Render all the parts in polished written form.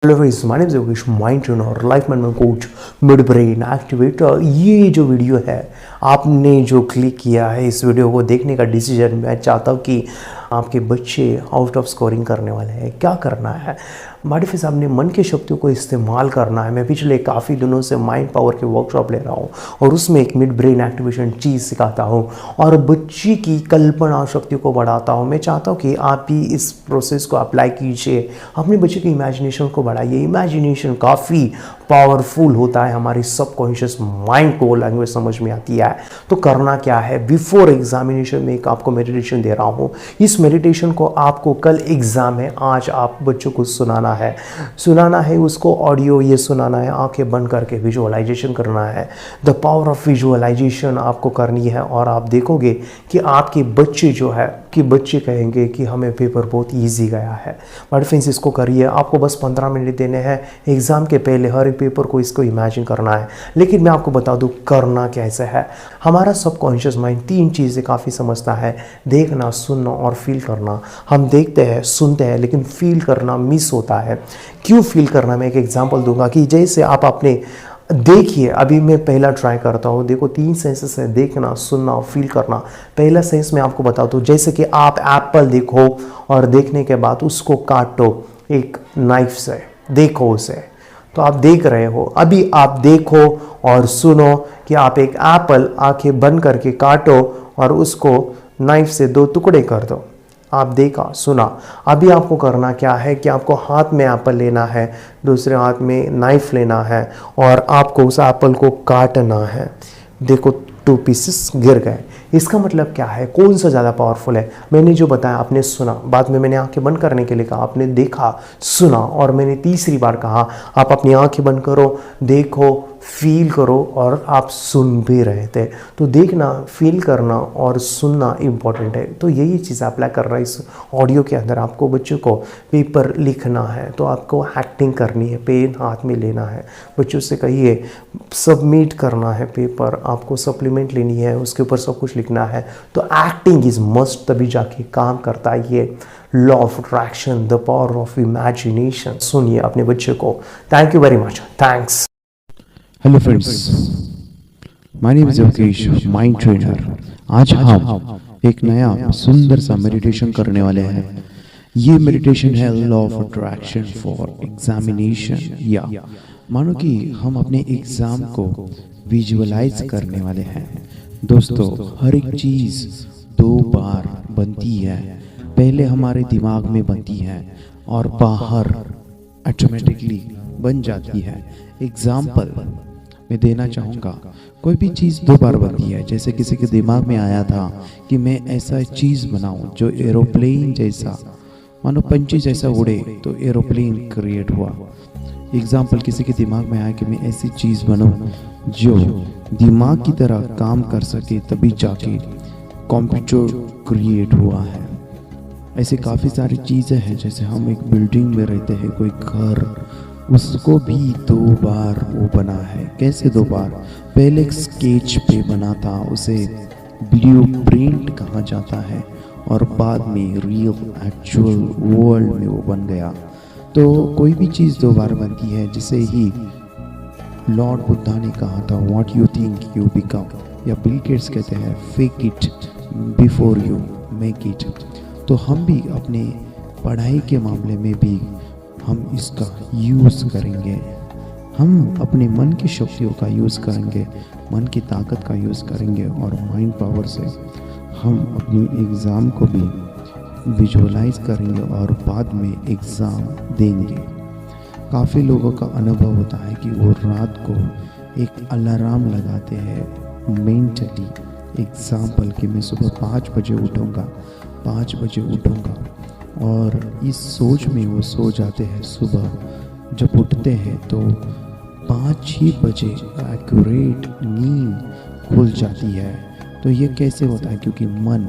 Hello friends, my name is Yogesh, mind trainer, life management coach, mid brain activator. ये जो video है आपने जो क्लिक किया है इस वीडियो को देखने का डिसीजन, मैं चाहता हूँ कि आपके बच्चे आउट ऑफ स्कोरिंग करने वाले हैं। क्या करना है? माडिफी साहब ने मन की शक्तियों को इस्तेमाल करना है। मैं पिछले काफ़ी दिनों से माइंड पावर के वर्कशॉप ले रहा हूँ और उसमें एक मिड ब्रेन एक्टिवेशन चीज़ सिखाता हूँ और बच्ची की कल्पना शक्ति को बढ़ाता हूँ। मैं चाहता हूँ कि आप भी इस प्रोसेस को अप्लाई कीजिए, अपने बच्चे की इमेजिनेशन को बढ़ाइए। इमेजिनेशन काफ़ी पावरफुल होता है, हमारी सबकॉन्शियस माइंड को लैंग्वेज समझ में आती है। तो करना क्या है, बिफोर एग्जामिनेशन में एक आपको मेडिटेशन दे रहा हूँ। इस मेडिटेशन को आपको कल एग्ज़ाम है, आज आप बच्चों को सुनाना है उसको ऑडियो ये सुनाना है, आंखें बंद करके विजुअलाइजेशन करना है। द पावर ऑफ विजुअलाइजेशन आपको करनी है और आप देखोगे कि आपके बच्चे जो है कि बच्चे कहेंगे कि हमें पेपर बहुत ईजी गया है। बट फ्रेंड्स, इसको करिए, आपको बस 15 मिनट देने हैं एग्ज़ाम के पहले। हर एक पेपर को इसको इमेजिन करना है, लेकिन मैं आपको बता दूं करना कैसे है। हमारा सबकॉन्शियस माइंड 3 चीज़ें काफ़ी समझता है: देखना, सुनना और फील करना। हम देखते हैं, सुनते हैं, लेकिन फील करना मिस होता है। क्यों फील करना? मैं एक एग्जांपल दूंगा कि जैसे आप अपने देखिए, अभी मैं पहला ट्राई करता हूँ। देखो, 3 सेंसेस है: देखना, सुनना और फील करना। पहला सेंस मैं आपको बता दूँ, जैसे कि आप एप्पल देखो और देखने के बाद उसको काटो एक नाइफ से, देखो उसे, तो आप देख रहे हो। अभी आप देखो और सुनो कि आप एक एप्पल आंखें बंद करके काटो और उसको नाइफ से 2 टुकड़े कर दो। आप देखा, सुना। अभी आपको करना क्या है कि आपको हाथ में एप्पल लेना है, दूसरे हाथ में नाइफ लेना है और आपको उस एप्पल को काटना है। देखो, 2 पीसेस गिर गए। इसका मतलब क्या है? कौन सा ज़्यादा पावरफुल है? मैंने जो बताया आपने सुना, बाद में मैंने आंखें बंद करने के लिए कहा, आपने देखा, सुना, और मैंने तीसरी बार कहा आप अपनी आंखें बंद करो, देखो, फील करो, और आप सुन भी रहे थे। तो देखना, फील करना और सुनना इम्पॉर्टेंट है। तो यही चीज़ अप्लाई कर रहा है इस ऑडियो के अंदर। आपको बच्चों को पेपर लिखना है तो आपको एक्टिंग करनी है, पेन हाथ में लेना है, बच्चों से कहिए सबमिट करना है पेपर, आपको सप्लीमेंट लेनी है, उसके ऊपर सब कुछ लिखना है। तो एक्टिंग इज मस्ट, तभी जाके काम करता है ये law of attraction, the power of imagination. सुनिए अपने बच्चे को। Thank you very much, thanks. Hello friends, my name is Yogesh, mind trainer. आज हम एक नया सुंदर सा मेडिटेशन करने वाले हैं। ये मेडिटेशन है law of attraction for examination. या मानो कि हम अपने एग्जाम को विजुअलाइज करने वाले हैं। दोस्तों, हर एक चीज़ 2 बार बनती है। पहले हमारे दिमाग में बनती है और बाहर ऑटोमेटिकली बन जाती है। एग्जाम्पल मैं देना चाहूँगा, कोई भी चीज़ 2 बार बनती है। जैसे किसी के दिमाग में आया था कि मैं ऐसा चीज़ बनाऊँ जो एरोप्लेन जैसा, मानो पंछी जैसा उड़े, तो एरोप्लेन क्रिएट हुआ। एग्जाम्पल, किसी के दिमाग में आया कि मैं ऐसी चीज़ बनाऊँ जो दिमाग की तरह काम कर सके, तभी जाके कंप्यूटर क्रिएट हुआ है। ऐसे काफ़ी सारी चीज़ें हैं। जैसे हम एक बिल्डिंग में रहते हैं, कोई घर, उसको भी 2 बार वो बना है। कैसे 2 बार? पहले एक स्केच पे बना था, उसे ब्लूप्रिंट कहा जाता है, और बाद में रियल एक्चुअल वर्ल्ड में वो बन गया। तो कोई भी चीज़ 2 बार बनती है। जिसे ही लॉर्ड बुद्धा ने कहा था, what you think you become, या बिल गेट्स कहते हैं, fake it before you make it. तो हम भी अपने पढ़ाई के मामले में भी हम इसका यूज़ करेंगे। हम अपने मन की शक्तियों का यूज़ करेंगे, मन की ताकत का यूज़ करेंगे, और माइंड पावर से हम अपनी एग्ज़ाम को भी विजुअलाइज करेंगे और बाद में एग्ज़ाम देंगे। काफ़ी लोगों का अनुभव होता है कि वो रात को एक अलार्म लगाते हैं मेंटली। एग्ज़ाम्पल कि मैं सुबह 5 बजे उठूँगा, 5 बजे उठूँगा, और इस सोच में वो सो जाते हैं। सुबह जब उठते हैं तो 5-6 बजे एक्यूरेट नींद खुल जाती है। तो ये कैसे होता है? क्योंकि मन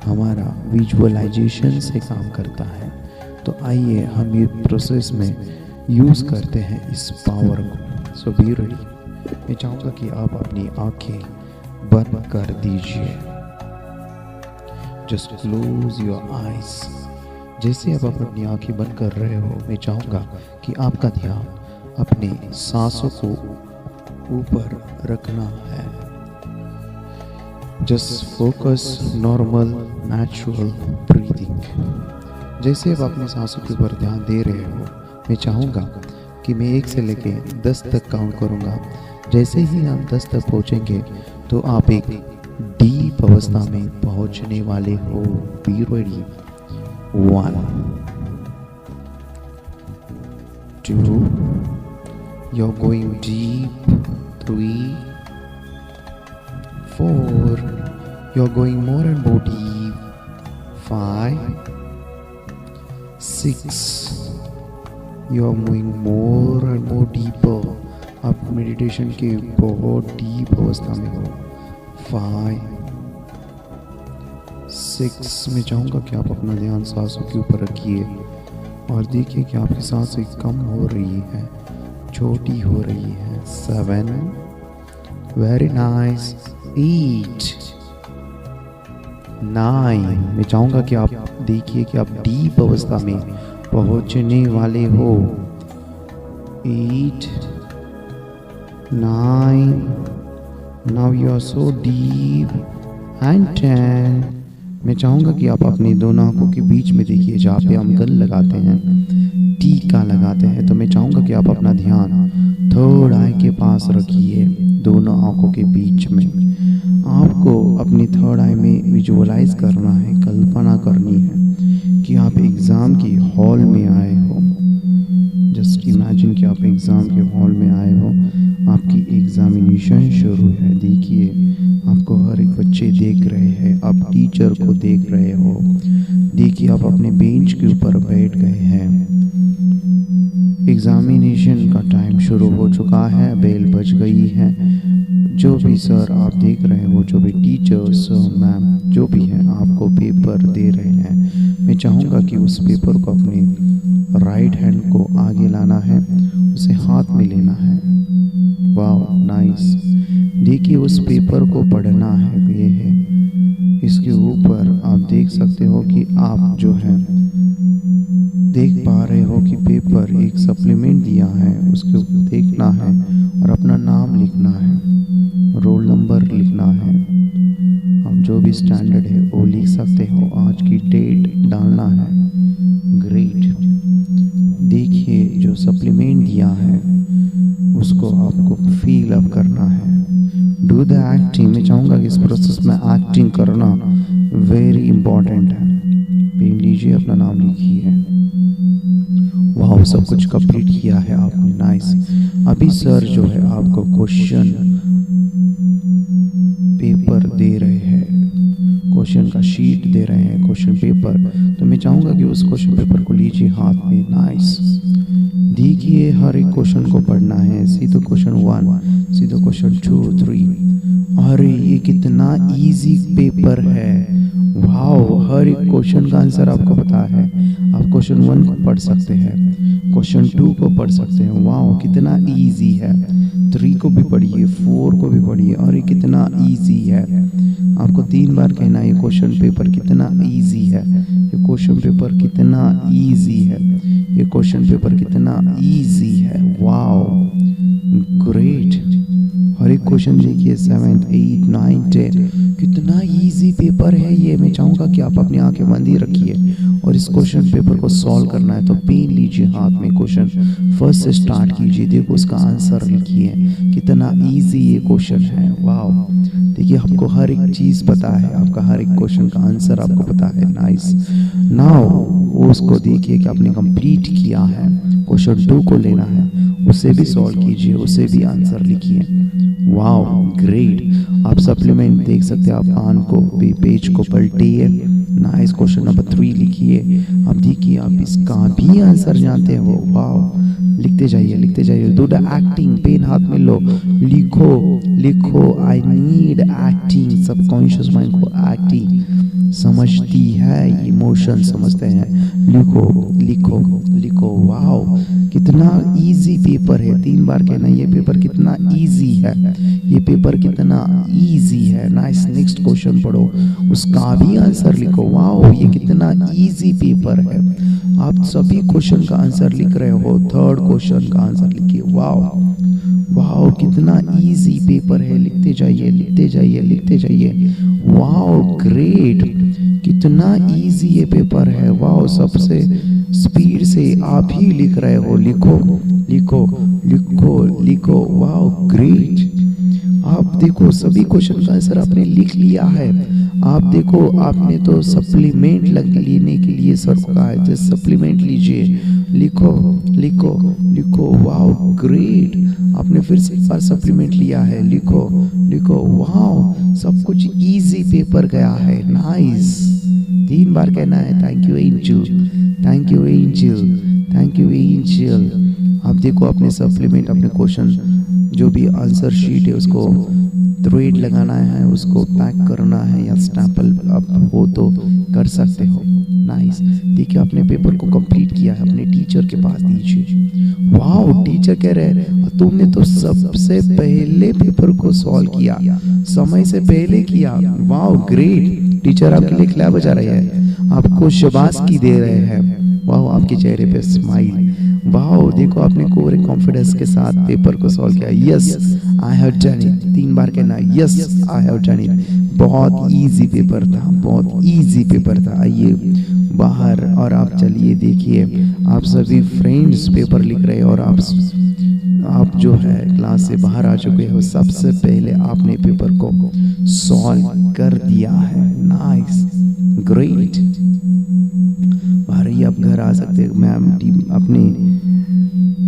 हमारा विजुअलाइजेशन से काम करता है। तो आइए हम ये प्रोसेस में यूज़ करते हैं इस पावर को। सो बी रेडी। मैं चाहूँगा कि आप अपनी आंखें बंद कर दीजिए। Just close your eyes. जैसे अब आप अपनी आंखें बंद कर रहे हो, मैं चाहूँगा कि कि आपका ध्यान अपने सांसों को ऊपर रखना है। Just focus normal natural breathing. जैसे आप अपने सांसों के ऊपर ध्यान दे रहे हो, मैं चाहूँगा कि मैं 1 से लेके 10 तक काउंट करूँगा। जैसे ही हम 10 तक पहुँचेंगे तो आप एक डीप अवस्था में पहुँचने वाले हो। Be ready. 1 2 you're going deep. 3 4 you're going more and more deep. 5 6 you're moving more and more deeper. आप मेडिटेशन के बहुत डीप अवस्था में हो। 5 6 मैं चाहूँगा कि आप अपना ध्यान सांसों के ऊपर रखिए और देखिए कि आपकी सांसें कम हो रही है, छोटी हो रही है। 7 वेरी नाइस। 8 9 मैं चाहूँगा कि आप देखिए कि आप डीप अवस्था में पहुँचने वाले हो। 8 9 now you are so deep. And 10 मैं चाहूँगा कि आप अपनी दोनों आंखों के बीच में देखिए, जहाँ पे हम गन लगाते हैं, टीका लगाते हैं। तो मैं चाहूँगा कि आप अपना ध्यान थर्ड आई के पास रखिए, दोनों आंखों के बीच में। आपको अपनी थर्ड आई में विजुअलाइज करना है, कल्पना करनी है कि आप एग्ज़ाम के हॉल में आए हो। जस्ट इमेजिन कि आप एग्ज़ाम के हॉल में आए हो, आपकी एग्जामिनेशन शुरू है। देखिए आपको हर एक बच्चे देख रहे हैं, आप टीचर को देख रहे हो। देखिए आप अपने बेंच के ऊपर बैठ गए हैं। एग्जामिनेशन का टाइम शुरू हो चुका है, बेल बज गई है। जो भी सर आप देख रहे हो, जो भी टीचर्स मैम जो भी है आपको पेपर दे रहे हैं, मैं चाहूँगा कि उस पेपर को अपने राइट हैंड को आगे लाना है, उसे हाथ में लेना है। वाह नाइस। देखिए उस पेपर को पढ़ना है। ये है, इसके ऊपर आप देख सकते हो कि आप जो है देख पा रहे हो कि पेपर एक सप्लीमेंट दिया है, उसके ऊपर देखना है और अपना नाम लिखना है, रोल नंबर लिखना है। आप जो भी स्टैंडर्ड है वो लिख सकते हो, आज की डेट डालना है। ग्रेट। देखिए जो सप्लीमेंट दिया है उसको आपको फील अप करना है। Do the acting. मैं चाहूँगा कि इस प्रोसेस में एक्टिंग करना वेरी इंपॉर्टेंट है। पेन लीजिए, अपना नाम लिखिए। वाह सब कुछ कंप्लीट किया है आपने, नाइस। अभी सर जो है आपको क्वेश्चन पेपर दे रहे हैं, क्वेश्चन का शीट दे रहे हैं, क्वेश्चन पेपर। तो मैं चाहूँगा कि उस क्वेश्चन पेपर को लीजिए हाथ में। नाइस। देखिए हर एक क्वेश्चन को पढ़ना है। सीधो क्वेश्चन 1, सीधो क्वेश्चन 2, 3। अरे ये कितना इजी पेपर है। वाओ हर एक क्वेश्चन का आंसर आपको पता है। आप क्वेश्चन 1 को पढ़ सकते हैं, क्वेश्चन 2 को पढ़ सकते हैं। वाओ कितना इजी है। 3 को भी पढ़िए, 4 को भी पढ़िए। और ये कितना इजी है। आपको 3 बार कहना है ये क्वेश्चन पेपर कितना इजी है, ये क्वेश्चन पेपर कितना इजी है, ये क्वेश्चन पेपर कितना इजी है। Wow great. हर एक क्वेश्चन देखिए 7, 8, 9, 10 कितना इजी पेपर है ये। मैं चाहूँगा कि आप अपनी आंखें बंद ही रखिए और इस क्वेश्चन पेपर को सॉल्व करना है। तो पेन लीजिए हाथ में, क्वेश्चन फर्स्ट से स्टार्ट कीजिए। देखो उसका आंसर लिखिए, कितना इजी ये क्वेश्चन है। वाओ देखिए आपको हर एक चीज़ पता है, आपका हर एक क्वेश्चन का आंसर आपको पता है। नाइस। नाउ उसको देखिए कि आपने कंप्लीट किया है। क्वेश्चन 2 को लेना है, उसे भी सॉल्व कीजिए, उसे भी आंसर लिखिए। Wow great. आप सप्लीमेंट देख सकते हैं, आप पान को पेज को पलटिए। नाइस। क्वेश्चन नंबर 3 लिखिए। अब देखिए आप इसका भी आंसर जानते हो। वाओ लिख लिखते जाइए। डू द एक्टिंग, पेन हाथ में लो, लिखो लिखो। I need acting, subconscious mind को एक्टिंग समझती है, इमोशन समझते हैं। लिखो लिखो लिखो। वाओ कितना इजी पेपर है, 3 बार कहना ये पेपर कितना इजी है, ये पेपर कितना इजी है। नाइस। नेक्स्ट क्वेश्चन पढ़ो, उसका भी आंसर लिखो। वाओ ये कितना इजी पेपर है। आप सभी क्वेश्चन का आंसर लिख रहे हो, 3rd क्वेश्चन का आंसर लिखिए। वाओ वाओ कितना इजी पेपर है। लिखते जाइए लिखते जाइए लिखते जाइए। वाओ ग्रेट, कितना इजी ये पेपर है। वाओ सबसे स्पीड से आप ही लिख रहे हो। लिखो लिखो लिखो लिखो। Wow great. आप देखो सभी क्वेश्चन का आंसर आपने लिख लिया है। आप देखो आपने तो सप्लीमेंट लेने के लिए सर को कहा है, जस्ट सप्लीमेंट लीजिए। लिखो लिखो लिखो। वाओ ग्रेट, आपने फिर से एक बार सप्लीमेंट लिया है। लिखो लिखो। वाओ सब कुछ इजी पेपर गया है। नाइस। 3 बार कहना है। Thank you angel, thank you angel, thank you angel. आप देखो अपने सप्लीमेंट, अपने क्वेश्चन जो भी आंसर शीट है उसको थ्रेड लगाना है, उसको पैक करना है या स्टैपल अप हो तो कर सकते हो। नाइस। देखिए आपने पेपर को कंप्लीट किया है, अपने टीचर के पास दीजिए। वाओ टीचर कह रहे हैं तुमने तो सबसे पहले पेपर को सॉल्व किया, समय से पहले किया। Wow great. टीचर आपके लिए क्लैप बजा रहे हैं, आपको शाबाशी दे रहे हैं। वाओ आपके चेहरे पे स्माइल। वाओ देखो आपने पूरे कॉन्फिडेंस के साथ पेपर को सॉल्व किया। Yes I have done it. 3 बार कहना yes I have done it. बहुत इजी पेपर था, बहुत इजी पेपर था। आइए बाहर और आप चलिए देखिए आप सभी फ्रेंड्स पेपर लिख रहे हैं और आप जो है क्लास से बाहर आ चुके हो। सबसे पहले आपने पेपर को सॉल्व कर दिया है। Nice great. आप घर आ सकते हैं, मैम अपनी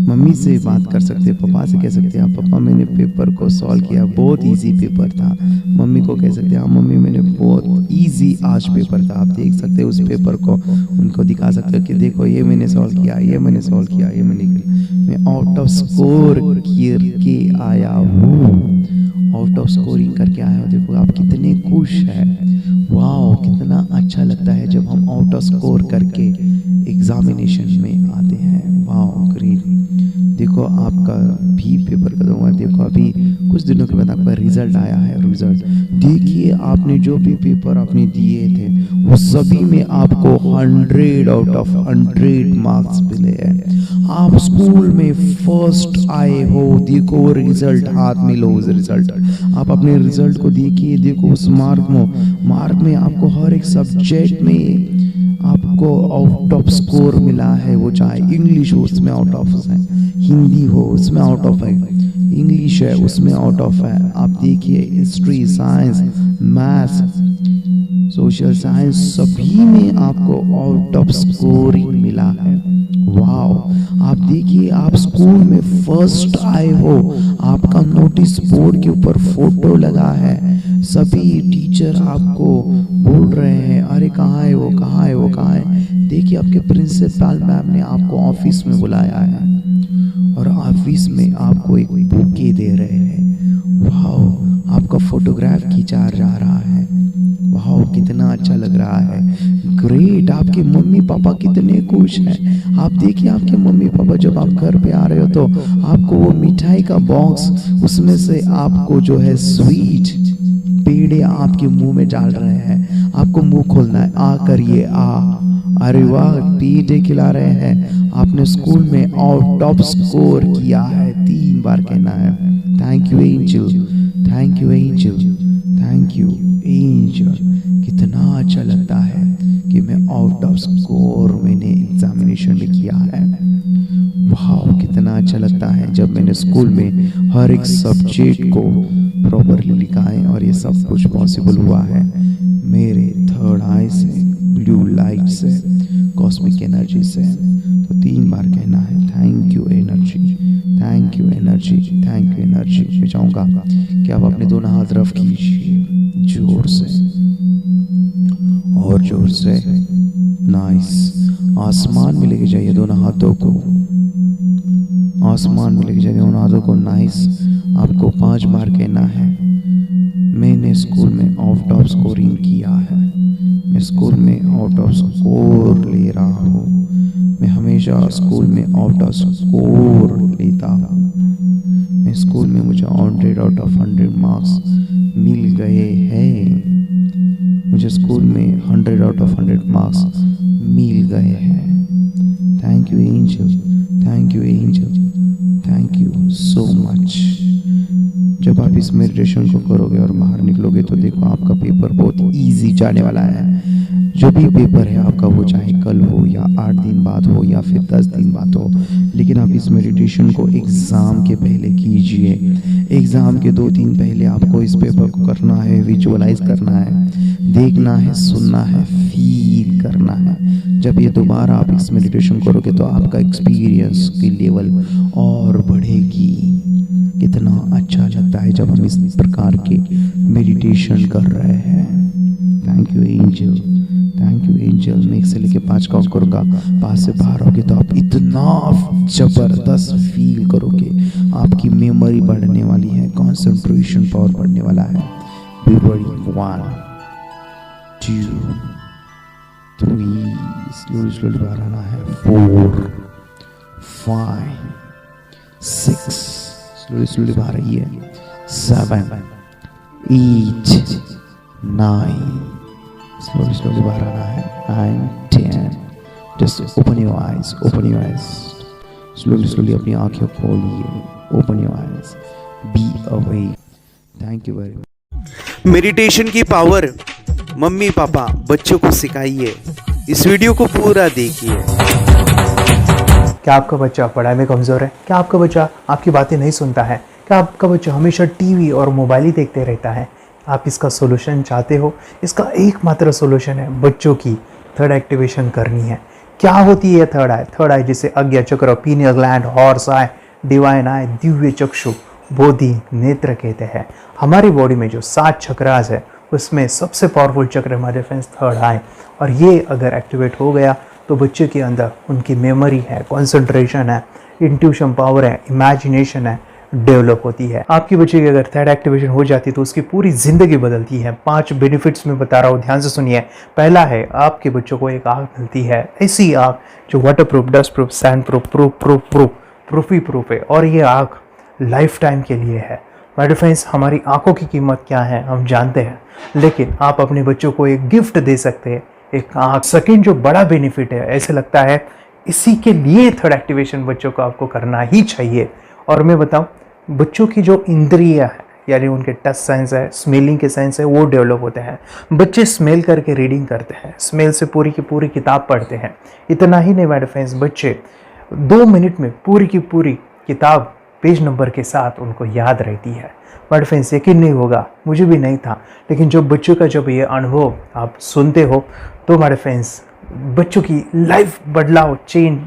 मम्मी से बात कर सकते हैं, पापा से कह सकते हैं पापा मैंने पेपर को सॉल्व किया, बहुत इजी पेपर था। मम्मी को कह सकते हैं हाँ मम्मी मैंने बहुत इजी आज पेपर था। आप देख सकते हैं उस पेपर को, उनको दिखा सकते हो कि देखो ये मैंने सॉल्व किया, ये मैंने सॉल्व किया, ये मैं आउट ऑफ स्कोर करके आया हूँ, आउट ऑफ स्कोरिंग करके आया हूँ। देखो आप कितने खुश हैं। वाओ कितना अच्छा लगता है जब हम आउट ऑफ स्कोर करके एग्जामिनेशन में आते हैं। Wow great. देखो आपका भी पेपर का दूंगा। देखो अभी कुछ दिनों के बाद आपका रिजल्ट आया है। रिजल्ट देखिए आपने जो भी पेपर आपने दिए थे वो सभी में आपको 100 आउट ऑफ 100 मार्क्स मिले हैं। आप स्कूल में फर्स्ट आए हो। देखो रिजल्ट हाथ में लो, उस रिजल्ट आप अपने रिजल्ट को देखिए। देखो उस मार्क में आपको हर एक सब्जेक्ट में आपको आउट ऑफ स्कोर मिला है। वो चाहे इंग्लिश हो उसमें आउट ऑफ है, हिंदी हो उसमें आउट ऑफ है, इंग्लिश है उसमें आउट ऑफ है। आप देखिए history, science, maths, social science सभी में आपको आउट ऑफ स्कोरिंग मिला है। वाओ आप देखिए आप स्कूल में फर्स्ट आए हो। आपका नोटिस बोर्ड के ऊपर फोटो लगा है। सभी टीचर आपको बोल रहे हैं अरे कहाँ है वो, कहाँ है वो, कहाँ है। देखिए आपके प्रिंसिपल मैम ने आपको ऑफिस में बुलाया है और ऑफिस में आपको एक बुके दे रहे हैं। वाओ आपका फोटोग्राफ खींचा जा रहा है। वाओ कितना अच्छा लग रहा है। ग्रेट। आपके मम्मी पापा कितने खुश हैं। आप देखिए आपके मम्मी पापा जब आप घर पे आ रहे हो तो आपको वो मिठाई का बॉक्स, उसमें से आपको जो है स्वीट पेड़े आपके मुंह में डाल रहे हैं। आपको मुंह खोलना है, आ करिए आ। अरे वाह पेड़े खिला रहे हैं। आपने स्कूल में आउट ऑफ स्कोर किया है। 3 बार कहना है thank you angel, thank you angel, thank you angel. कितना अच्छा लगता है कि मैं आउट ऑफ स्कोर मैंने एग्जामिनेशन में किया है। वाह कितना अच्छा लगता है जब मैंने स्कूल में हर एक सब्जेक्ट को प्रॉपरली लिखा है और ये सब कुछ पॉसिबल हुआ है मेरे थर्ड आई से, ब्लू लाइट से, कॉस्मिक एनर्जी से। तो 3 बार कहना है thank you energy, thank you energy, thank you energy. मैं चाहूँगा कि आप अपने दोनों हाथ रफ कीजिए जोर से और जोर से। नाइस। आसमान में लेके जाइए दोनों हाथों को, आसमान में लेके जाएंगे उन हाथों को। नाइस। आपको 5 बार कहना है मैंने स्कूल में आउट ऑफ स्कोरिंग किया है, मैं स्कूल में आउट ऑफ स्कोर ले रहा हूँ, मैं हमेशा स्कूल में आउट ऑफ स्कोर लेता हूँ, मैं स्कूल में मुझे 100 आउट ऑफ 100 मार्क्स मिल गए हैं, मुझे स्कूल में 100 आउट ऑफ 100 मार्क्स मिल गए हैं। Thank you angel, thank you angel, thank you so much. जब आप इस मेडिटेशन को करोगे और बाहर निकलोगे तो देखो आपका पेपर बहुत इजी जाने वाला है। जो भी पेपर है आपका, वो चाहे कल हो या 8 दिन बाद हो या फिर 10 दिन बाद हो, लेकिन आप इस मेडिटेशन को एग्ज़ाम के पहले कीजिए। एग्ज़ाम के 2 दिन पहले आपको इस पेपर को करना है, विजुअलाइज करना है, देखना है, सुनना है, फील करना है। जब ये दोबारा आप इस मेडिटेशन करोगे तो आपका एक्सपीरियंस की लेवल और बढ़ेगी। कितना अच्छा लगता है जब हम इस प्रकार के मेडिटेशन कर रहे हैं। Thank you angel, thank you angel. मैं 1 से लेके 5 काउंट करूँगा, 5 से बाहर होगे तो आप इतना ज़बरदस्त फील करोगे। आपकी मेमोरी बढ़ने वाली है, कंसंट्रेशन पावर बढ़ने वाला है। Be ready. 1 2 3, स्लोली बाहर आना है। 4 5 6, स्लोली बाहर आई है। 7 8 9, स्लोली बाहर आना है। 9 10, just open your eyes, open your eyes, slowly अपनी आंखें खोलिए। Open your eyes, be awake. Thank you very much. Meditation की पावर मम्मी पापा बच्चों को सिखाइए। इस वीडियो को पूरा देखिए। क्या आपका बच्चा पढ़ाई में कमज़ोर है? क्या आपका बच्चा आपकी बातें नहीं सुनता है? क्या आपका बच्चा हमेशा टीवी और मोबाइल ही देखते रहता है? आप इसका सोल्यूशन चाहते हो? इसका एकमात्र सोल्यूशन है बच्चों की थर्ड एक्टिवेशन करनी है। क्या होती है थर्ड आई? थर्ड आई जिसे आज्ञा चक्र, pineal gland, Horus eye, divine eye, दिव्य चक्षु, बोधि नेत्र कहते हैं। हमारी बॉडी में जो 7 चक्रास है उसमें सबसे पावरफुल चक्र हमारे फ्रेंड्स थर्ड आई, और ये अगर एक्टिवेट हो गया तो बच्चे के अंदर उनकी मेमोरी है, कंसंट्रेशन है, इंट्यूशन पावर है, इमेजिनेशन है, डेवलप होती है। आपकी बच्चे की अगर थर्ड एक्टिवेशन हो जाती है तो उसकी पूरी ज़िंदगी बदलती है। 5 बेनिफिट्स में बता रहा हूँ, ध्यान से सुनिए। पहला है आपके बच्चों को एक आँख मिलती है, ऐसी आँख जो waterproof, dustproof, sandproof, proof ही प्रूफ है, और ये आँख लाइफ टाइम के लिए है। माय फ्रेंड्स, हमारी आंखों की कीमत क्या है हम जानते हैं, लेकिन आप अपने बच्चों को एक गिफ्ट दे सकते हैं, एक आँख। सेकंड जो बड़ा बेनिफिट है, ऐसे लगता है इसी के लिए थर्ड एक्टिवेशन बच्चों को आपको करना ही चाहिए। और मैं बताऊं, बच्चों की जो इंद्रियां है, यानी उनके टच सेंस है, स्मेलिंग के सेंस है, वो डेवलप होते हैं। बच्चे स्मेल करके रीडिंग करते हैं, स्मेल से पूरी की पूरी किताब पढ़ते हैं। इतना ही नहीं माय फ्रेंड्स, बच्चे 2 मिनट में पूरी की पूरी किताब पेज नंबर के साथ उनको याद रहती है। बट फ्रेंड्स, यकीन नहीं होगा, मुझे भी नहीं था, लेकिन जब बच्चों का जब ये अनुभव आप सुनते हो तो हमारे फ्रेंड्स बच्चों की लाइफ बदलाव, चेंज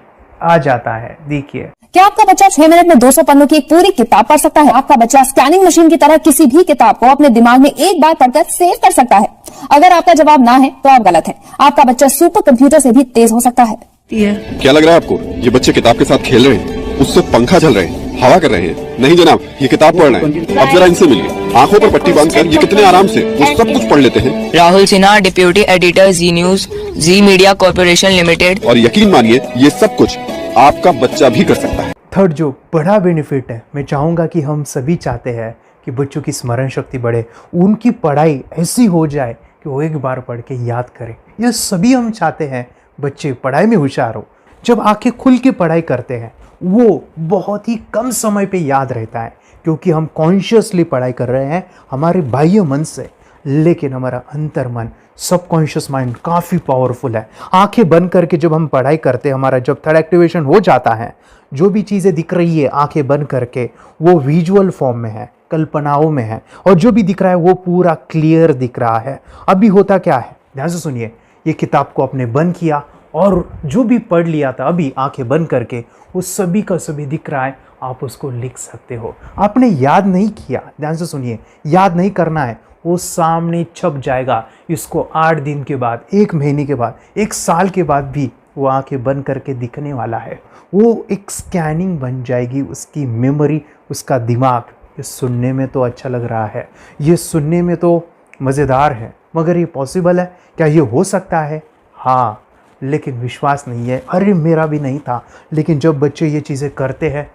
आ जाता है। देखिए, क्या आपका बच्चा 6 मिनट में 200 पन्नों की एक पूरी किताब पढ़ सकता है? आपका बच्चा स्कैनिंग मशीन की तरह किसी भी किताब को अपने दिमाग में एक बार पढ़कर सेव कर सकता है? अगर आपका जवाब ना है तो आप गलत हैं। आपका बच्चा सुपर कंप्यूटर से भी तेज हो सकता है। क्या लग रहा है आपको? ये बच्चे किताब के साथ खेल रहे हैं, उससे पंखा चल रहे हैं, हवा कर रहे हैं? नहीं जनाब, ये किताब पढ़ रहे हैं। अब जरा इनसे मिलिए। आंखों पर पट्टी बांधकर ये कितने आराम से वो सब कुछ पढ़ लेते हैं। राहुल सिन्हा, डिप्यूटी एडिटर, जी न्यूज, जी मीडिया कॉर्पोरेशन लिमिटेड। और यकीन मानिए, ये सब कुछ आपका बच्चा भी कर सकता है। थर्ड जो बड़ा बेनिफिट है, मैं चाहूँगा कि हम सभी चाहते हैं कि बच्चों की स्मरण शक्ति बढ़े, उनकी पढ़ाई ऐसी हो जाए कि वो एक बार पढ़ के याद करें। ये सभी हम चाहते हैं बच्चे पढ़ाई में होशियार हो। जब आंखें खुल के पढ़ाई करते हैं वो बहुत ही कम समय पे याद रहता है, क्योंकि हम कॉन्शियसली पढ़ाई कर रहे हैं हमारे बाह्य मन से, लेकिन हमारा अंतर मन, सबकॉन्शियस माइंड काफ़ी पावरफुल है। आंखें बंद करके जब हम पढ़ाई करते हैं, हमारा जब थर्ड एक्टिवेशन हो जाता है, जो भी चीज़ें दिख रही है आंखें बंद करके, वो विजुअल फॉर्म में है, कल्पनाओं में है, और जो भी दिख रहा है वो पूरा क्लियर दिख रहा है। अभी होता क्या है, ध्यान से सुनिए। ये किताब को आपने बंद किया और जो भी पढ़ लिया था अभी आंखें बंद करके, वो सभी का सभी दिख रहा है, आप उसको लिख सकते हो। आपने याद नहीं किया, ध्यान से सुनिए, याद नहीं करना है, वो सामने छप जाएगा। इसको 8 दिन के बाद, 1 महीने के बाद, 1 साल के बाद भी वो आंखें बंद करके दिखने वाला है। वो एक स्कैनिंग बन जाएगी, उसकी मेमोरी, उसका दिमाग। ये सुनने में तो अच्छा लग रहा है, ये सुनने में तो मज़ेदार है, मगर ये पॉसिबल है क्या? ये हो सकता है? हाँ, लेकिन विश्वास नहीं है। अरे मेरा भी नहीं था, लेकिन जब बच्चे ये चीज़ें करते हैं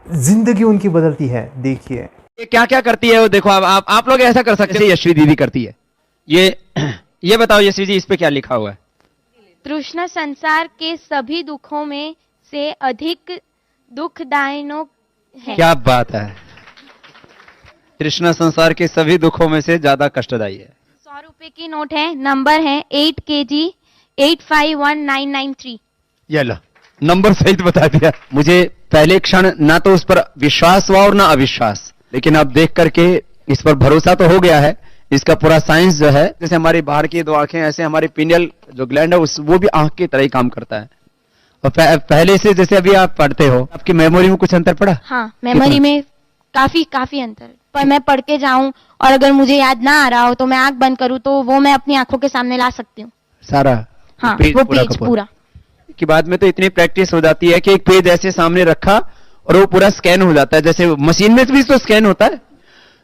ज़िंदगी उनकी बदलती है। देखिए ये क्या क्या करती है वो देखो। अब आप लोग ऐसा कर सकते हैं, यशवी दीदी करती है। ये बताओ यशवी जी, इस पे क्या लिखा हुआ है? तृष्णा संसार के सभी दुखों में से अधिक दुखदायक है। क्या बात है, तृष्णा संसार के सभी दुखों में से ज्यादा कष्टदायी है। 100 रुपए की नोट है, नंबर है 8 kg 851993। ये लो, नंबर सहित बता दिया। मुझे पहले क्षण ना तो उस पर विश्वास हुआ और ना अविश्वास, लेकिन अब देख करके इस पर भरोसा तो हो गया है। इसका पूरा साइंस जो है, जैसे हमारी बाहर की दो आंखें, ऐसे हमारी पिनियल जो ग्लैंड है वो भी आंख की तरह ही काम करता है। और पहले से जैसे अभी आप पढ़ते हो, आपकी मेमोरी में कुछ अंतर पड़ा? हाँ, मेमोरी में काफी अंतर। पर मैं पढ़ के जाऊं और अगर मुझे याद ना आ रहा हो तो मैं आंख बंद करूं तो वो मैं अपनी आंखों के सामने ला सकती हूँ सारा। हाँ, पेज वो पूरा पेज का पूरा। कि बाद में तो इतनी प्रैक्टिस हो जाती है कि एक पेज ऐसे सामने रखा और वो पूरा स्कैन हो जाता है, जैसे मशीन में भी तो स्कैन होता है।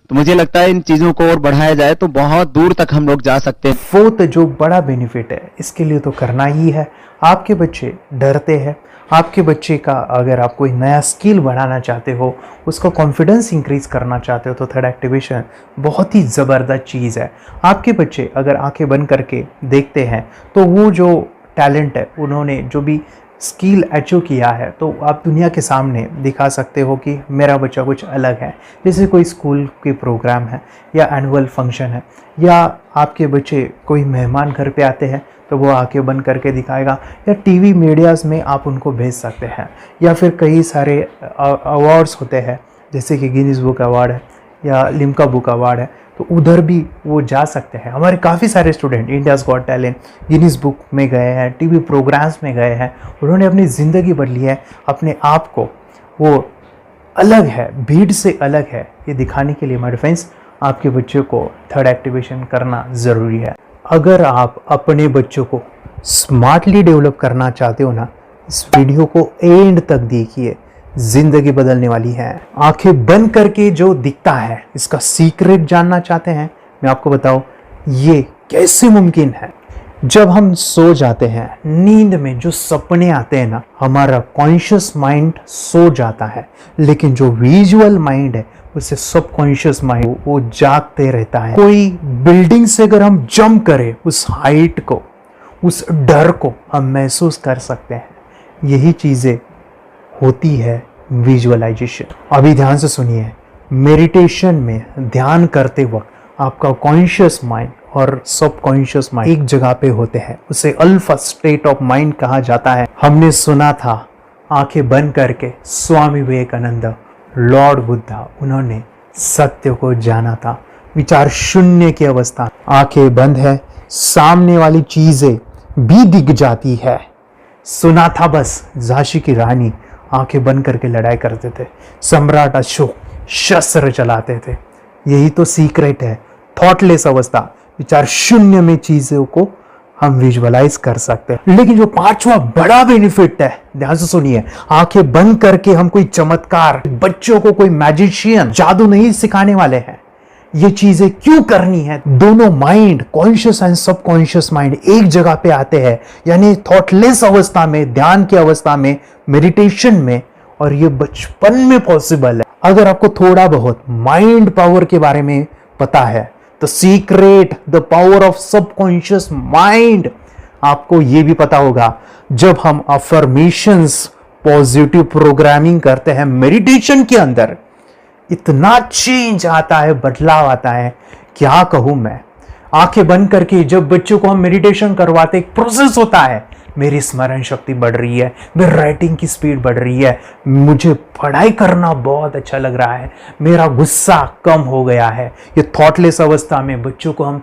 तो मुझे लगता है इन चीजों को और बढ़ाया जाए तो बहुत दूर तक हम लोग जा सकते हैं। फोर्थ जो बड़ा बेनिफिट है, इसके लिए तो करना ही है। आपके बच्चे डरते हैं, आपके बच्चे का अगर आप कोई नया स्किल बढ़ाना चाहते हो, उसका कॉन्फिडेंस इंक्रीज करना चाहते हो, तो थर्ड एक्टिवेशन बहुत ही ज़बरदस्त चीज़ है। आपके बच्चे अगर आंखें बंद करके देखते हैं तो वो जो टैलेंट है, उन्होंने जो भी स्किल अचीव किया है, तो आप दुनिया के सामने दिखा सकते हो कि मेरा बच्चा कुछ अलग है। जैसे कोई स्कूल के प्रोग्राम है या एनुअल फंक्शन है, या आपके बच्चे कोई मेहमान घर पे आते हैं तो वो आंखें बंद करके दिखाएगा, या टीवी मीडियाज़ में आप उनको भेज सकते हैं, या फिर कई सारे अवार्ड्स होते हैं जैसे कि गिनीज बुक अवार्ड है या लिम्का बुक अवार्ड है, तो उधर भी वो जा सकते हैं। हमारे काफ़ी सारे student India's got talent, Guinness book में गए हैं, टीवी प्रोग्राम्स में गए हैं, उन्होंने अपनी ज़िंदगी बदली है, अपने आप को वो अलग है, भीड़ से अलग है, ये दिखाने के लिए मेरे फ्रेंड्स आपके बच्चों को थर्ड एक्टिवेशन करना ज़रूरी है। अगर आप अपने बच्चों को स्मार्टली डेवलप करना चाहते हो ना, इस वीडियो को एंड तक देखिए, जिंदगी बदलने वाली है। आंखें बंद करके जो दिखता है, इसका सीक्रेट जानना चाहते हैं? मैं आपको बताऊं ये कैसे मुमकिन है। जब हम सो जाते हैं, नींद में जो सपने आते हैं ना, हमारा कॉन्शियस माइंड सो जाता है, लेकिन जो विजुअल माइंड है, उसे सबकॉन्शियस माइंड वो जागते रहता है। कोई बिल्डिंग से अगर हम जंप करें, उस हाइट को, उस डर को हम महसूस कर सकते हैं। यही चीज़ें होती है विजुअलाइजेशन। अभी ध्यान से सुनिए, मेडिटेशन में ध्यान करते वक्त आपका कॉन्शियस माइंड और सबकॉन्शियस माइंड एक जगह पे होते हैं, उसे अल्फा स्टेट ऑफ माइंड कहा जाता है। हमने सुना था आंखें बंद करके स्वामी विवेकानंद, लॉर्ड बुद्धा, उन्होंने सत्य को जाना था। विचार शून्य की अवस्था, आंखें बंद है, सामने वाली चीजें भी दिख जाती है। सुना था बस, झांसी की रानी आंखें बंद करके लड़ाई करते थे, सम्राट अशोक शस्त्र चलाते थे। यही तो सीक्रेट है, थॉटलेस अवस्था, विचार शून्य में चीजों को हम विजुअलाइज कर सकते हैं। लेकिन जो पांचवा बड़ा बेनिफिट है, ध्यान से सुनिए, आंखें बंद करके हम कोई चमत्कार, बच्चों को कोई मैजिशियन जादू नहीं सिखाने वाले हैं। ये चीजें क्यों करनी है? दोनों mind, conscious and subconscious mind एक जगह पे आते हैं, यानी थॉटलेस अवस्था में, ध्यान की अवस्था में, मेडिटेशन में, और ये बचपन में पॉसिबल है। अगर आपको थोड़ा बहुत माइंड पावर के बारे में पता है, the secret, the power of subconscious mind, आपको ये भी पता होगा, जब हम अफर्मेशंस, पॉजिटिव प्रोग्रामिंग करते हैं मेडिटेशन के अंदर, इतना चेंज आता है, बदलाव आता है, क्या कहूं मैं। आंखें बंद करके जब बच्चों को हम मेडिटेशन करवाते, एक प्रोसेस होता है, मेरी स्मरण शक्ति बढ़ रही है, मेरी राइटिंग की स्पीड बढ़ रही है, मुझे पढ़ाई करना बहुत अच्छा लग रहा है, मेरा गुस्सा कम हो गया है। ये थॉटलेस अवस्था में बच्चों को हम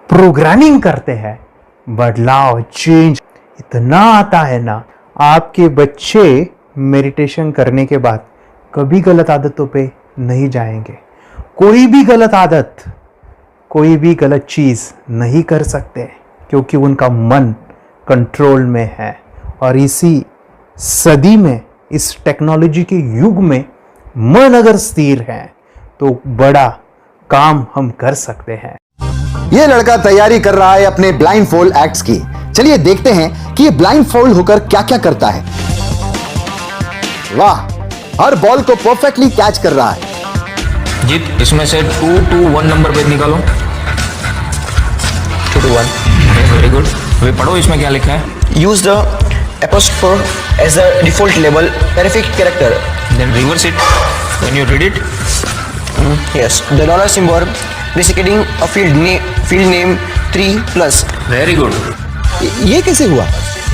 प्रोग्रामिंग करते हैं, बदलाव, चेंज इतना आता है ना। आपके बच्चे मेडिटेशन करने के बाद कभी गलत आदतों पे नहीं जाएंगे। कोई भी गलत आदत, कोई भी गलत चीज नहीं कर सकते, क्योंकि उनका मन कंट्रोल में है और इसी सदी में, इस टेक्नोलॉजी के युग में मन अगर स्थिर है तो बड़ा काम हम कर सकते हैं। ये लड़का तैयारी कर रहा है अपने ब्लाइंड फोल्ड एक्ट्स की। चलिए देखते हैं कि ये ब्लाइंड फोल्ड होकर क्या क्या करता है। वाह, हर बॉल को परफेक्टली कैच कर रहा है। जीत, इसमें से 2 to 1 नंबर पे निकालो। 2 to 1, वेरी गुड। वे पढ़ो इसमें क्या लिखा है। Use the apostrophe as the default label perfect character. Then reverse it when you read it. Yes, the dollar symbol designating a field name 3+. Very good. ये कैसे हुआ?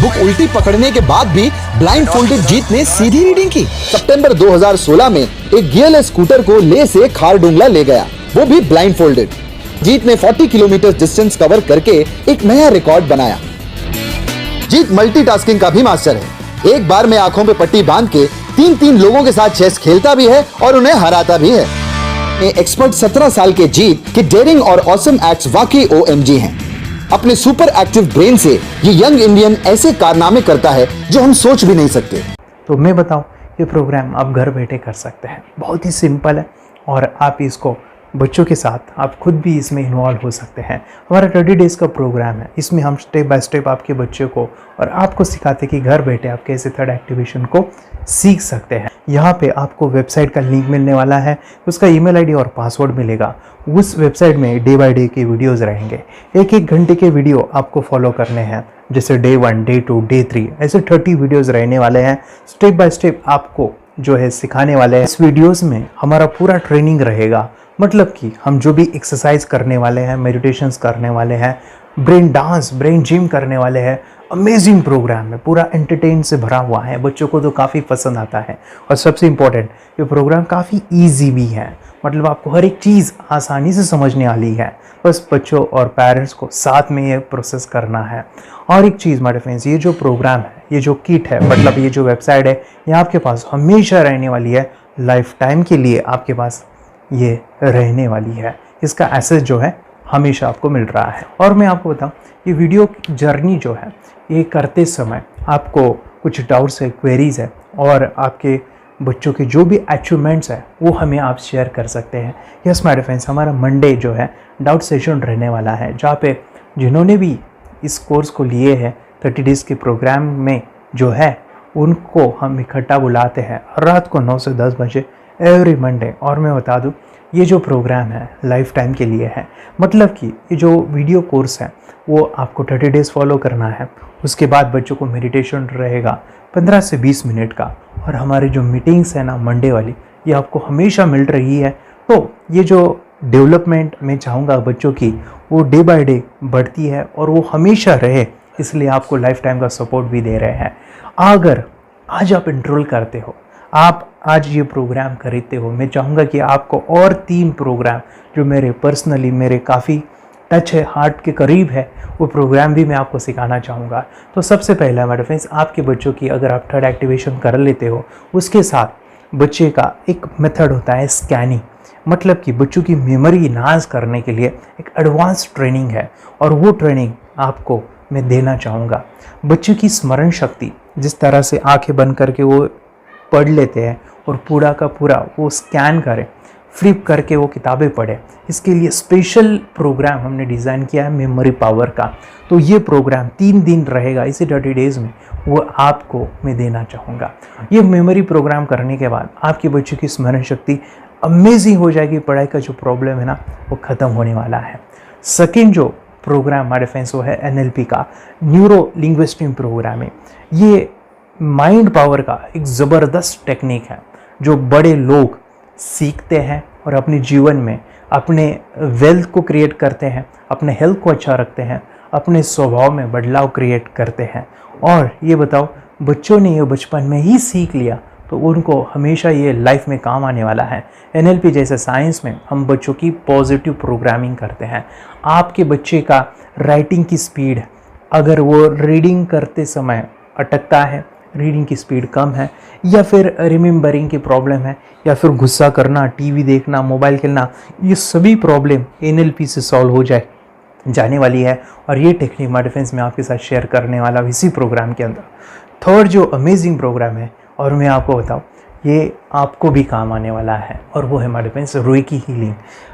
बुक उल्टी पकड़ने के बाद भी ब्लाइंड फोल्डेड जीत ने सीधी रीडिंग की। सितंबर 2016 में एक गियरलेस स्कूटर को ले से खारडुंगला ले गया, वो भी ब्लाइंड फोल्डेड। जीत ने 40 किलोमीटर डिस्टेंस कवर करके एक नया रिकॉर्ड बनाया। जीत मल्टीटास्किंग का भी मास्टर है। एक बार में आंखों पे पट्टी बांध के 3-3 लोगों के साथ चेस खेलता भी है और उन्हें हराता भी है। एक्सपर्ट 17 साल के जीत के डेयरिंग और ऑसम एक्ट्स वाकई OMG हैं। अपने सुपर एक्टिव ब्रेन से ये यंग इंडियन ऐसे कारनामे करता है जो हम सोच भी नहीं सकते। तो मैं बताऊं, ये प्रोग्राम आप घर बैठे कर सकते हैं, बहुत ही सिंपल है और आप इसको बच्चों के साथ आप खुद भी इसमें इन्वॉल्व हो सकते हैं। हमारा 30 डेज़ का प्रोग्राम है, इसमें हम स्टेप बाय स्टेप आपके बच्चे को और आपको सिखाते हैं कि घर बैठे आप कैसे थर्ड एक्टिवेशन को सीख सकते हैं। यहाँ पे आपको वेबसाइट का लिंक मिलने वाला है, उसका ईमेल आईडी और पासवर्ड मिलेगा। उस वेबसाइट में डे बाय डे के वीडियोज़ रहेंगे, 1-1 घंटे के वीडियो आपको फॉलो करने हैं, जैसे डे 1, डे 2, डे 3 ऐसे 30 वीडियोज़ रहने वाले हैं। स्टेप बाय स्टेप आपको जो है सिखाने वाले हैं। इस वीडियोज़ में हमारा पूरा ट्रेनिंग रहेगा, मतलब कि हम जो भी एक्सरसाइज करने वाले हैं, मेडिटेशंस करने वाले हैं, ब्रेन डांस, ब्रेन जिम करने वाले हैं। अमेजिंग प्रोग्राम है, पूरा एंटरटेन से भरा हुआ है, बच्चों को तो काफ़ी पसंद आता है। और सबसे इम्पोर्टेंट, ये प्रोग्राम काफ़ी ईजी भी है, मतलब आपको हर एक चीज़ आसानी से समझने वाली है। बस बच्चों और पेरेंट्स को साथ में ये प्रोसेस करना है। और एक चीज़ मेरे फ्रेंड्स, ये जो प्रोग्राम है, ये जो किट है, मतलब ये जो वेबसाइट है, ये आपके पास हमेशा रहने वाली है, लाइफ टाइम के लिए आपके पास ये रहने वाली है। इसका एक्सेस जो है हमेशा आपको मिल रहा है। और मैं आपको बताऊं, ये वीडियो जर्नी जो है, ये करते समय आपको कुछ डाउट्स है, क्वेरीज है और आपके बच्चों के जो भी अचीवमेंट्स है वो हमें आप शेयर कर सकते हैं। यस माय फ्रेंड्स, हमारा मंडे जो है डाउट सेशन रहने वाला है, जहाँ पे जिन्होंने भी इस कोर्स को लिए हैं 30 डेज़ के प्रोग्राम में जो है, उनको हम इकट्ठा बुलाते हैं रात को 9 से 10 बजे एवरी मंडे। और मैं बता दूं, ये जो प्रोग्राम है लाइफ टाइम के लिए है, मतलब कि ये जो वीडियो कोर्स है वो आपको 30 डेज़ फॉलो करना है। उसके बाद बच्चों को मेडिटेशन रहेगा 15 से 20 मिनट का, और हमारी जो मीटिंग्स है ना मंडे वाली, ये आपको हमेशा मिल रही है। तो ये जो डेवलपमेंट मैं चाहूँगा बच्चों की, वो डे बाय डे बढ़ती है और वो हमेशा रहे, इसलिए आपको लाइफ टाइम का सपोर्ट भी दे रहे हैं। अगर आज आप एनरोल करते हो, आप आज ये प्रोग्राम खरीदते हो, मैं चाहूँगा कि आपको और 3 प्रोग्राम जो मेरे पर्सनली मेरे काफ़ी टच है, हार्ट के करीब है, वो प्रोग्राम भी मैं आपको सिखाना चाहूँगा। तो सबसे पहला मेरे फ्रेंड्स, आपके बच्चों की अगर आप थर्ड एक्टिवेशन कर लेते हो, उसके साथ बच्चे का एक मेथड होता है स्कैनिंग, मतलब कि बच्चों की मेमोरी इन्हांस करने के लिए एक एडवांस ट्रेनिंग है, और वो ट्रेनिंग आपको मैं देना चाहूँगा। बच्चों की स्मरण शक्ति, जिस तरह से आंखें बंद करके वो पढ़ लेते हैं और पूरा का पूरा वो स्कैन करें, फ्लिप करके वो किताबें पढ़े, इसके लिए स्पेशल प्रोग्राम हमने डिज़ाइन किया है मेमोरी पावर का। तो ये प्रोग्राम 3 दिन रहेगा, इसी 30 डेज़ में वो आपको मैं देना चाहूँगा। ये मेमोरी प्रोग्राम करने के बाद आपके बच्चों की स्मरण शक्ति अमेजिंग हो जाएगी, पढ़ाई का जो प्रॉब्लम है ना वो ख़त्म होने वाला है। सेकेंड जो प्रोग्राम हमारे फ्रेंड्स वो है NLP का, न्यूरो लिंग्विस्टिक प्रोग्राम है। ये माइंड पावर का एक ज़बरदस्त टेक्निक है जो बड़े लोग सीखते हैं और अपने जीवन में अपने वेल्थ को क्रिएट करते हैं, अपने हेल्थ को अच्छा रखते हैं, अपने स्वभाव में बदलाव क्रिएट करते हैं। और ये बताओ, बच्चों ने ये बचपन में ही सीख लिया तो उनको हमेशा ये लाइफ में काम आने वाला है। NLP जैसे साइंस में हम बच्चों की पॉजिटिव प्रोग्रामिंग करते हैं। आपके बच्चे का राइटिंग की स्पीड, अगर वो रीडिंग करते समय अटकता है, रीडिंग की स्पीड कम है, या फिर रिमेंबरिंग की प्रॉब्लम है, या फिर गुस्सा करना, टीवी देखना, मोबाइल खेलना, ये सभी प्रॉब्लम NLP से सॉल्व हो जाने वाली है। और ये टेक्निक हमारे फ्रेंड्स मैं आपके साथ शेयर करने वाला इसी प्रोग्राम के अंदर। थर्ड जो अमेजिंग प्रोग्राम है और मैं आपको बताऊं, ये आपको भी काम आने वाला है, और वो है हमारे फ्रेंड्स रेकी हीलिंग।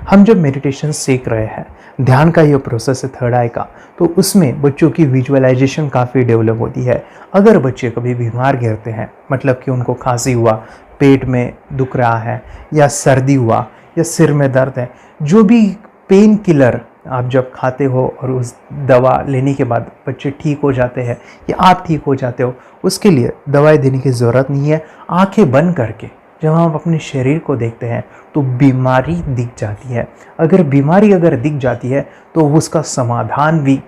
हम जब मेडिटेशन सीख रहे हैं, ध्यान का ये प्रोसेस है थर्ड आई का, तो उसमें बच्चों की विजुअलाइजेशन काफ़ी डेवलप होती है। अगर बच्चे कभी बीमार गिरते हैं, मतलब कि उनको खांसी हुआ, पेट में दुख रहा है, या सर्दी हुआ, या सिर में दर्द है, जो भी पेन किलर आप जब खाते हो और उस दवा लेने के बाद बच्चे ठीक हो जाते हैं या आप ठीक हो जाते हो, उसके लिए दवाई देने की ज़रूरत नहीं है। आंखें बंद करके जब हम अपने शरीर को देखते हैं तो बीमारी दिख जाती है। अगर बीमारी दिख जाती है तो उसका समाधान भी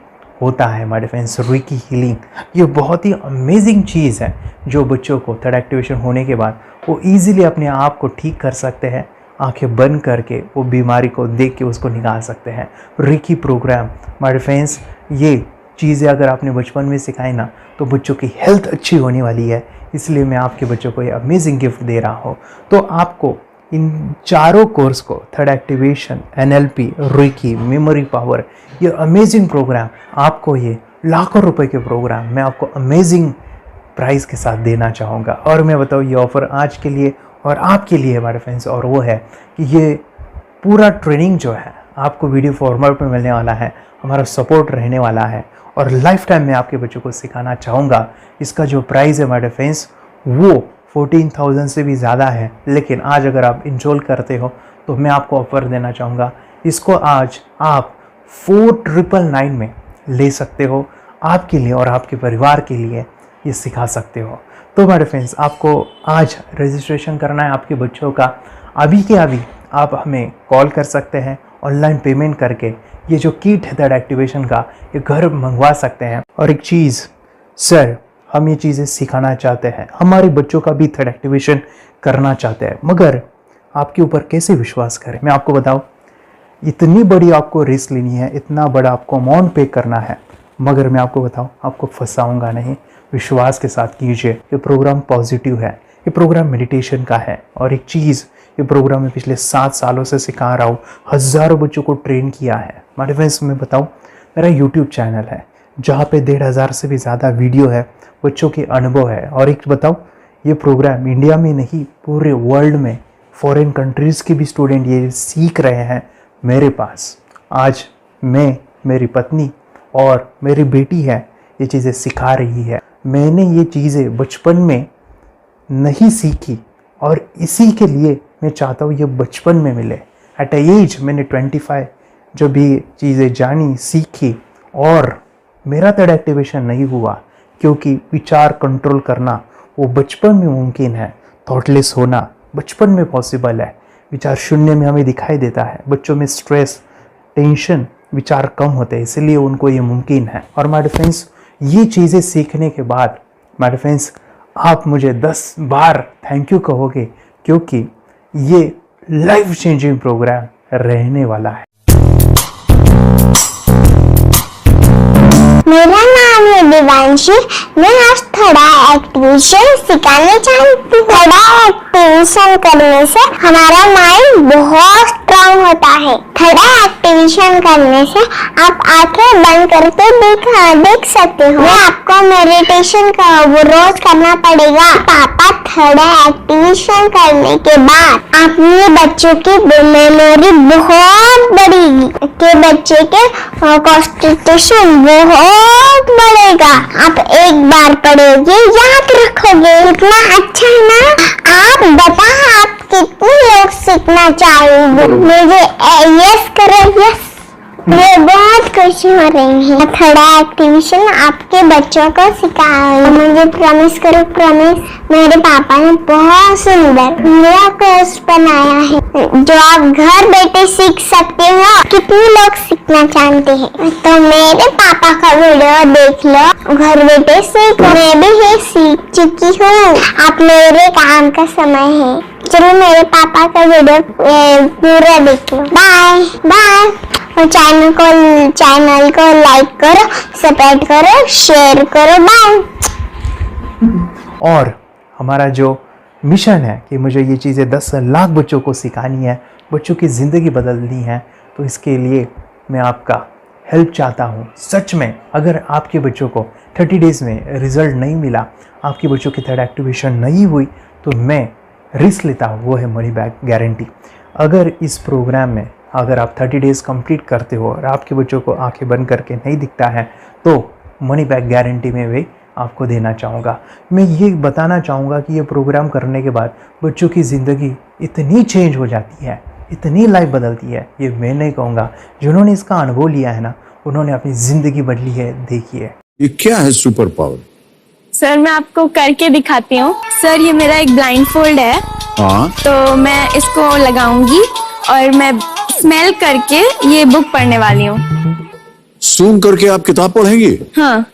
होता है हमारे फ्रेंड्स रेकी हीलिंग। ये बहुत ही अमेजिंग चीज़ है जो बच्चों को थर्ड एक्टिवेशन होने के बाद वो ईज़िली अपने आप को ठीक कर सकते हैं। आंखें बंद करके वो बीमारी को देख के उसको निकाल सकते हैं। रेकी प्रोग्राम हमारे फ्रेंड्स, ये चीज़ें अगर आपने बचपन में सिखाई ना तो बच्चों की हेल्थ अच्छी होने वाली है। इसलिए मैं आपके बच्चों को ये अमेजिंग गिफ्ट दे रहा हूँ। तो आपको इन चारों कोर्स को, third activation, NLP, reiki, memory power, ये अमेजिंग प्रोग्राम, आपको ये लाखों रुपए के प्रोग्राम मैं आपको अमेजिंग प्राइस के साथ देना चाहूँगा। और मैं बताऊँ, ये ऑफ़र आज के लिए और आपके लिए हमारे फ्रेंड्स, और वो है कि ये पूरा ट्रेनिंग जो है आपको वीडियो फॉर्मेट में मिलने वाला है, हमारा सपोर्ट रहने वाला है, और लाइफ टाइम में आपके बच्चों को सिखाना चाहूँगा। इसका जो प्राइस है हमारे फ्रेंड्स वो 14,000 से भी ज़्यादा है, लेकिन आज अगर आप इंस्टॉल करते हो तो मैं आपको ऑफ़र देना चाहूँगा। इसको आज आप 4,999 में ले सकते हो। आपके लिए और आपके परिवार के लिए ये सिखा सकते हो। तो हमारे फ्रेंड्स, आपको आज रजिस्ट्रेशन करना है आपके बच्चों का। अभी के अभी आप हमें कॉल कर सकते हैं, ऑनलाइन पेमेंट करके ये जो किट है थर्ड एक्टिवेशन का, ये घर मंगवा सकते हैं। और एक चीज़ सर, हम ये चीज़ें सिखाना चाहते हैं, हमारे बच्चों का भी थर्ड एक्टिवेशन करना चाहते हैं, मगर आपके ऊपर कैसे विश्वास करें? मैं आपको बताऊं, इतनी बड़ी आपको रिस्क लेनी है, इतना बड़ा आपको अमाउंट पे करना है, मगर मैं आपको बताऊं, आपको फंसाऊंगा नहीं। विश्वास के साथ कीजिए। ये प्रोग्राम पॉजिटिव है, ये प्रोग्राम मेडिटेशन का है। और एक चीज़, ये प्रोग्राम मैं पिछले 7 सालों से सिखा रहा हूँ, हज़ारों बच्चों को ट्रेन किया है। हमारे फ्रेंड्स, मैं बताऊँ, मेरा यूट्यूब चैनल है जहाँ पे 1,500 से भी ज़्यादा वीडियो है, बच्चों के अनुभव है। और एक बताऊँ, ये प्रोग्राम इंडिया में नहीं, पूरे वर्ल्ड में फॉरेन कंट्रीज़ के भी स्टूडेंट ये सीख रहे हैं मेरे पास। आज मैं, मेरी पत्नी और मेरी बेटी है, ये चीज़ें सिखा रही है। मैंने ये चीज़ें बचपन में नहीं सीखी और इसी के लिए मैं चाहता हूँ ये बचपन में मिले। एट एज मैंने 25 जो भी चीज़ें जानी, सीखी, और मेरा थर्ड एक्टिवेशन नहीं हुआ क्योंकि विचार कंट्रोल करना वो बचपन में मुमकिन है। थॉटलेस होना बचपन में पॉसिबल है। विचार शून्य में हमें दिखाई देता है। बच्चों में स्ट्रेस, टेंशन, विचार कम होते हैं, इसलिए उनको ये मुमकिन है। और हमारे फ्रेंड्स, ये चीज़ें सीखने के बाद हमारे फ्रेंड्स, आप मुझे 10 बार थैंक यू कहोगे, क्योंकि ये लाइफ चेंजिंग प्रोग्राम रहने वाला है। मेरा नाम है दिवांशी। मैं आज थोड़ा एक्टिवेशन सिखाने चाहती हूँ। थोड़ा एक्टिवेशन करने से हमारा माइंड बहुत स्ट्रांग होता है। थोड़ा एक्टिवेशन करने से आप आंखें बंद करके देख सकते हो। मैं आपको मेडिटेशन का वो रोज करना पड़ेगा। पापा, थोड़ा एक्टिवेशन करने के बाद अपने बच्चों की मेमोरी बहुत बढ़ेगी, के बच्चे के कॉन्सेंट्रेशन बहुत बढ़ेगा। आप एक बार पढ़ोगे, याद रखोगे, इतना अच्छा है ना। आप बता, आप कितने लोग सीखना चाहोगे? मुझे यस करो, यस। मुझे बहुत खुशी हो रही है। थोड़ा एक्टिवेशन आपके बच्चों को सिखाऊंगी। मुझे प्रॉमिस करो, प्रॉमिस। मेरे पापा ने बहुत सुंदर मेरा कोर्स बनाया है जो आप घर बैठे सीख सकते हो। कितने लोग सीखना चाहते हैं तो मेरे पापा का वीडियो देख लो, घर बैठे सीख। मैं भी ये सीख चुकी हूँ। आप मेरे काम का समय है। चलो मेरे पापा का वीडियो पूरा देख लो। Bye bye. और चैनल को लाइक करो, सब्सक्राइब करो, शेयर करो। बाय। और हमारा जो मिशन है कि मुझे ये चीज़ें 10 लाख बच्चों को सिखानी है, बच्चों की ज़िंदगी बदलनी है, तो इसके लिए मैं आपका हेल्प चाहता हूँ। सच में अगर आपके बच्चों को 30 डेज़ में रिज़ल्ट नहीं मिला, आपके बच्चों की थर्ड एक्टिवेशन नहीं हुई, तो मैं रिस्क लेता हूँ, वो है मनी बैक गारंटी। अगर इस प्रोग्राम में अगर आप 30 डेज़ कंप्लीट करते हो और आपके बच्चों को आंखें बंद करके नहीं दिखता है, तो मनी बैक गारंटी में भी आपको देना चाहूँगा। मैं ये बताना चाहूँगा कि ये प्रोग्राम करने के बाद बच्चों की ज़िंदगी इतनी चेंज हो जाती है, इतनी लाइफ बदलती है, ये मैं नहीं कहूँगा, जिन्होंने इसका अनुभव लिया है ना, उन्होंने अपनी ज़िंदगी बदली है। देखिए ये क्या है सुपर पावर? सर मैं आपको करके दिखाती हूँ। सर ये मेरा एक ब्लाइंड फोल्ड है, हाँ, तो मैं इसको लगाऊंगी और मैं स्मेल करके ये बुक पढ़ने वाली हूँ। सूंघ करके आप किताब पढ़ेंगी? हाँ।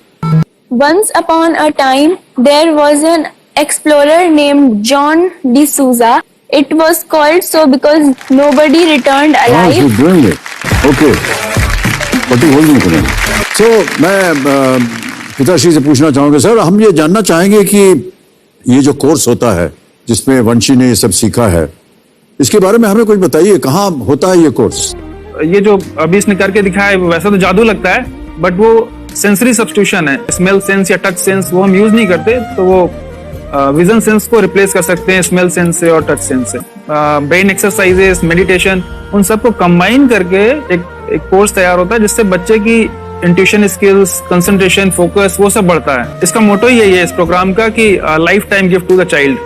Once upon a time, there was an explorer named John D'Souza. It was called so because nobody returned alive. You're doing it. Okay. पट्टी खोल दी तुमने। So मैं पिताश्री से पूछना चाहूंगा, सर हम ये जानना चाहेंगे कि ये जो कोर्स होता है जिसमें वंशी ने ये सब सीखा है, इसके बारे में हमें कुछ बताइए, कहाँ होता है ये कोर्स? ये जो अभी इसने करके दिखाया है वैसा तो जादू लगता है, बट वो सेंसरी सब्स्टिट्यूशन है। स्मेल सेंस या टच सेंस वो हम यूज नहीं करते, तो वो विजन सेंस को रिप्लेस कर सकते हैं स्मेल सेंस से और टच सेंस से। ब्रेन एक्सरसाइजेस, मेडिटेशन, उन सबको कंबाइन करके एक कोर्स तैयार होता है जिससे बच्चे की इंट्यूशन स्किल्स, कंसंट्रेशन, फोकस वो सब बढ़ता है। इसका मोटो ही यही है इस प्रोग्राम का कि life time gift to the child.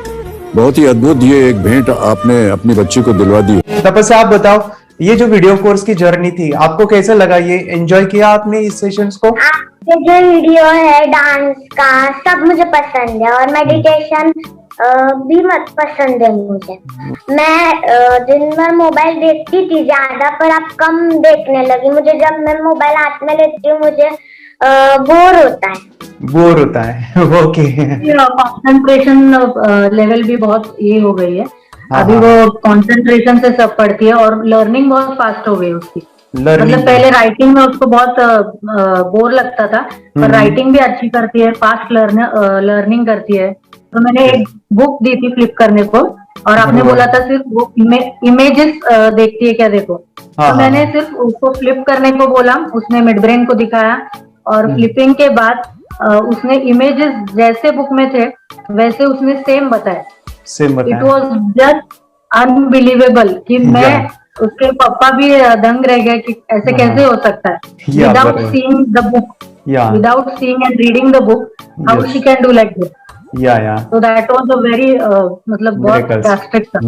बहुत ही अद्भुत ये एक भेंट आपने अपनी बच्ची को दिलवा दी। तपस्या आप बताओ, ये जो वीडियो कोर्स की जर्नी थी आपको कैसा लगा? ये एंजॉय किया आपने इस सेशंस को? आपके जो वीडियो है डांस का सब मुझे पसंद है और मेडिटेशन भी मत पसंद है मुझे। मैं दिन भर मोबाइल देखती थी ज्यादा, पर अब कम देखने लगी। मुझे जब मैं मोबाइल हाथ में लेती हूँ मुझे बोर होता है। ओके। कंसंट्रेशन लेवल भी बहुत ये हो गई है। अभी वो कंसंट्रेशन से सब पढ़ती है और लर्निंग बहुत फास्ट हो गई उसकी। मतलब पहले राइटिंग में उसको बहुत बोर लगता था, पर राइटिंग भी अच्छी करती है, फास्ट लर्निंग करती है। तो मैंने एक बुक दी थी फ्लिप करने को और आपने बोला था सिर्फ वो इमेजेस देखती है क्या, देखो। तो मैंने सिर्फ उसको फ्लिप करने को बोला, उसने मिड ब्रेन को दिखाया और फ्लिपिंग के बाद उसने इमेजेस जैसे बुक में थे वैसे उसने सेम बताया। इट वॉज जस्ट अनबिलीवेबल कि मैं उसके पापा भी दंग रह गए कि ऐसे कैसे हो सकता है। Without seeing the book, without seeing and reading the book, how she can do like this. So that was a very मतलब बहुत drastic था।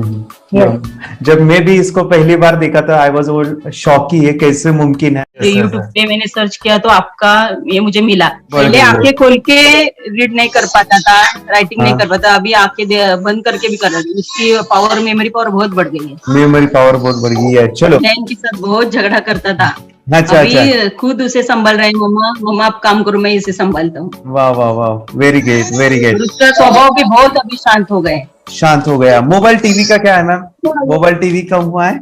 जब मैं भी इसको पहली बार देखा था, आई वाज शॉक कि ये कैसे मुमकिन है। यूट्यूब पे मैंने सर्च किया तो आपका ये मुझे मिला। पहले आंखें खोल के रीड नहीं कर पाता था, राइटिंग नहीं कर पाता, अभी आंखें बंद करके भी कर रहा है। उसकी पावर, मेमोरी पावर बहुत बढ़ गई है। मेमोरी पावर बहुत बढ़ गई है। चलो, बहन के साथ बहुत झगड़ा करता था। अच्छा, अभी खुद उसे संभाल रहे हैं। मम्मा आप काम करो, मैं इसे संभालता हूँ। वाह वाह वाह, वेरी ग्रेट वेरी ग्रेट। उसका स्वभाव भी बहुत अभी शांत हो गया। मोबाइल टीवी का क्या है मैम? मोबाइल टीवी कब हुआ है?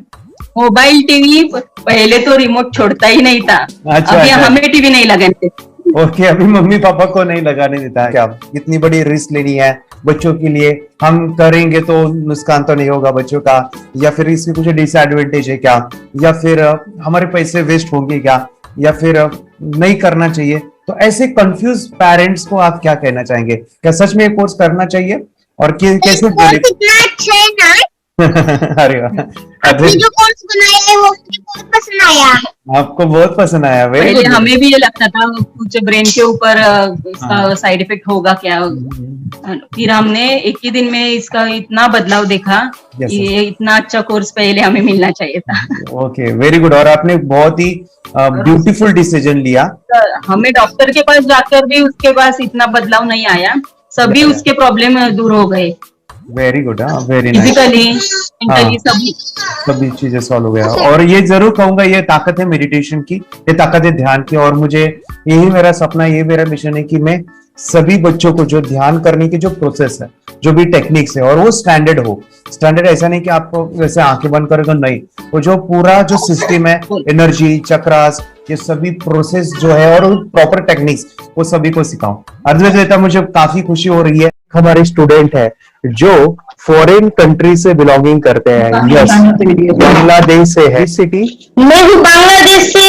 मोबाइल टीवी पहले तो रिमोट छोड़ता ही नहीं था। अच्छा, अभी हमें टीवी नहीं लगाने। ओके, अभी मम्मी पापा को नहीं लगाने देता है। क्या इतनी बड़ी रिस्क लेनी है बच्चों के लिए? हम करेंगे तो नुकसान तो नहीं होगा बच्चों का, या फिर इसकी कुछ डिसएडवांटेज है क्या, या फिर हमारे पैसे वेस्ट होंगे क्या, या फिर नहीं करना चाहिए? तो ऐसे कंफ्यूज पेरेंट्स को आप क्या कहना चाहेंगे? क्या सच में ये कोर्स करना चाहिए और कैसे? अरे आपने जो कोर्स बनाया है वो मुझे बहुत पसंद आया। आपको बहुत पसंद आया? पहले हमें भी ये लगता था कुछ ब्रेन के ऊपर इसका साइड इफेक्ट होगा क्या। फिर हमने एक ही दिन में इसका इतना बदलाव देखा कि ये इतना अच्छा कोर्स पहले हमें मिलना चाहिए था। Okay, very good. और आपने बहुत ही ब्यूटीफुल डिसीजन लिया। हमें डॉक्टर के पास जाकर भी उसके पास इतना बदलाव नहीं आया, सभी उसके प्रॉब्लम दूर हो गए। Very good, very nice. Physically, mentally सभी चीजें सॉल्व हो गया। और ये जरूर कहूंगा, ये ताकत है मेडिटेशन की, ये ताकत है ध्यान की। और मुझे यही मेरा सपना, ये मेरा मिशन है कि मैं सभी बच्चों को जो ध्यान करने की जो प्रोसेस है, जो भी टेक्निक्स है, और वो स्टैंडर्ड हो। स्टैंडर्ड ऐसा नहीं कि आपको वैसे आंखें बंद करें तो नहीं, वो जो पूरा जो सिस्टम है, एनर्जी, चक्रास, ये सभी प्रोसेस जो है और प्रॉपर टेक्निक्स, वो सभी को सिखाऊं। अद्वैत, मुझे काफी खुशी हो रही है। हमारे स्टूडेंट है जो फॉरेन कंट्री से बिलोंगिंग करते हैं। यस, बांग्लादेश से है। सिटी मैं बांग्लादेश से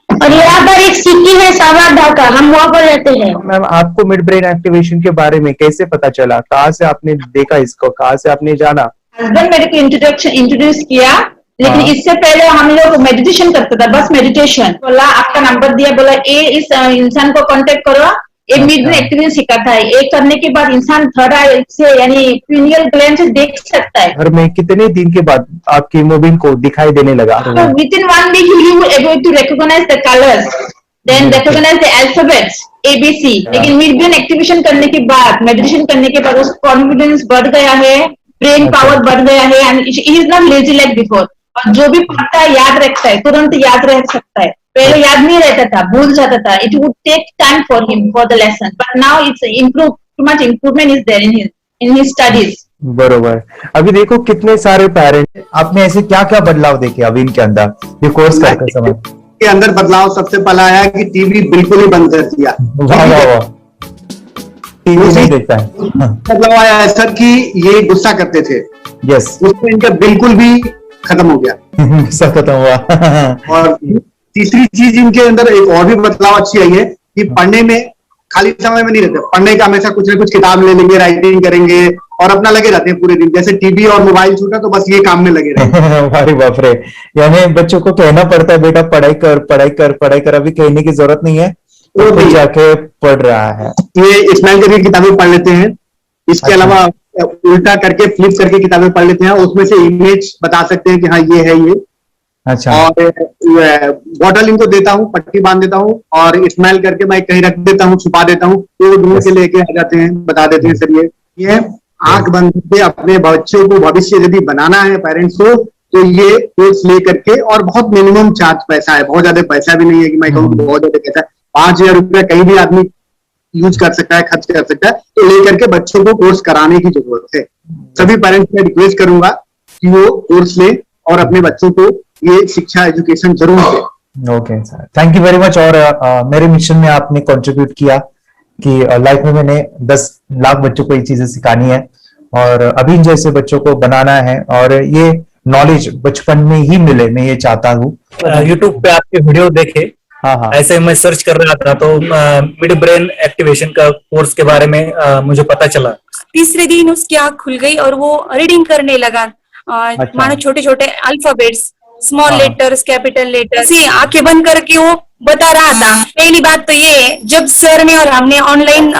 और यहाँ पर एक सिटी है सावरदा का, हम वहाँ पर रहते हैं। मैम आपको मिड ब्रेन एक्टिवेशन के बारे में कैसे पता चला, कहाँ से आपने देखा इसको, कहाँ से आपने जाना? हस्बैंड मेरे को इंट्रोड्यूस किया, लेकिन इससे पहले हम लोग मेडिटेशन करते थे, बस मेडिटेशन। बोला आपका नंबर दिया, बोला ये इस इंसान को कांटेक्ट करो, ये मिड ब्रेन एक्टिवेशन सिखाता है। ये करने के बाद इंसान थर्ड आई से यानी पिनियल ग्लैंड से देख सकता है। घर में कितने दिन के बाद आपकी हीमोग्लोबिन को दिखाई देने लगा? Within 1 week you able to recognise the colours, then recognise the alphabets ABC। लेकिन मिड ब्रेन एक्टिवेशन करने के बाद, मेडिटेशन करने के बाद उसका कॉन्फिडेंस बढ़ गया है, ब्रेन पावर बढ़ गया है, and he is not lazy like before. और जो भी पढ़ता है याद रखता है, तुरंत याद रह सकता है। पहले याद नहीं रहता था, भूल जाता था। It would take time for him for the lesson, but now it's improve, too much improvement is there in his studies. बरोबर। अभी देखो कितने सारे पेरेंट्स, आपने ऐसे क्या क्या बदलाव देखे अभी इनके अंदर ये कोर्स करते समय? के अंदर बदलाव सबसे पहला आया कि टीवी बिल्कुल ही बंद कर दिया। वाह वाह वाह, टीवी नहीं देखता है। बदलाव आया है सर कि ये गुस्सा करते थे, यस, उसमें इनका बिल्कुल भी खत्म हो गया, गुस्सा खत्म हुआ। और तीसरी चीज इनके अंदर एक और भी बदलाव अच्छी आई है कि पढ़ने में खाली समय में नहीं रहते, पढ़ने का हमेशा कुछ ना कुछ किताब ले लेंगे, राइटिंग करेंगे और अपना लगे रहते हैं पूरे दिन। जैसे टीवी और मोबाइल छूटा तो बस ये काम में लगे रहते हैं। अरे बाप रे, यानी बच्चों को कहना पड़ता है बेटा पढ़ाई कर पढ़ाई कर पढ़ाई कर, अभी कहने की जरूरत नहीं है, वो भी जाके पढ़ रहा है। ये स्माइल करके किताबें पढ़ लेते हैं, इसके अलावा उल्टा करके फ्लिप करके किताबें पढ़ लेते हैं, उसमें से इमेज बता सकते हैं कि हाँ ये है ये। अच्छा। और बॉटल इनको देता हूँ, पट्टी बांध देता हूँ और स्माइल करके मैं कहीं रख देता हूँ, छुपा देता हूँ, तो ढूंढ के लेके आ जाते हैं, बता देते हैं सर ये आंख बंद करके अपने बच्चों को भविष्य यदि बनाना है पेरेंट्स को, तो ये कोर्स ले करके, और बहुत मिनिमम चार्ज पैसा है, बहुत ज्यादा पैसा भी नहीं है कि मैं कहूँ बहुत ज्यादा पैसा है। 5,000 रुपया कहीं भी आदमी यूज कर सकता है, खर्च कर सकता है, तो लेकर के बच्चों को कोर्स कराने की जरूरत है। सभी पेरेंट्स में रिक्वेस्ट करूंगा कि वो कोर्स ले और अपने बच्चों को ये शिक्षा एजुकेशन जरूर दे। Okay sir, thank you very much. और मेरे मिशन में आपने कंट्रीब्यूट किया कि लाइफ में मैंने 10 लाख बच्चों को ये चीजें सिखानी है और अभी जैसे बच्चों को बनाना है, और ये नॉलेज बचपन में ही मिले, मैं ये चाहता हूँ। यूट्यूब पे आपके वीडियो देखे, हाँ, ऐसे मैं सर्च कर रहा था तो मिड ब्रेन एक्टिवेशन का कोर्स के बारे में मुझे पता चला। तीसरे दिन उसकी आंख खुल गई और वो रीडिंग करने लगा, मानो छोटे छोटे alphabets, small letters, capital letters, आंखें बंद करके वो बता रहा था। पहली बात तो ये, जब सर ने और हमने ऑनलाइन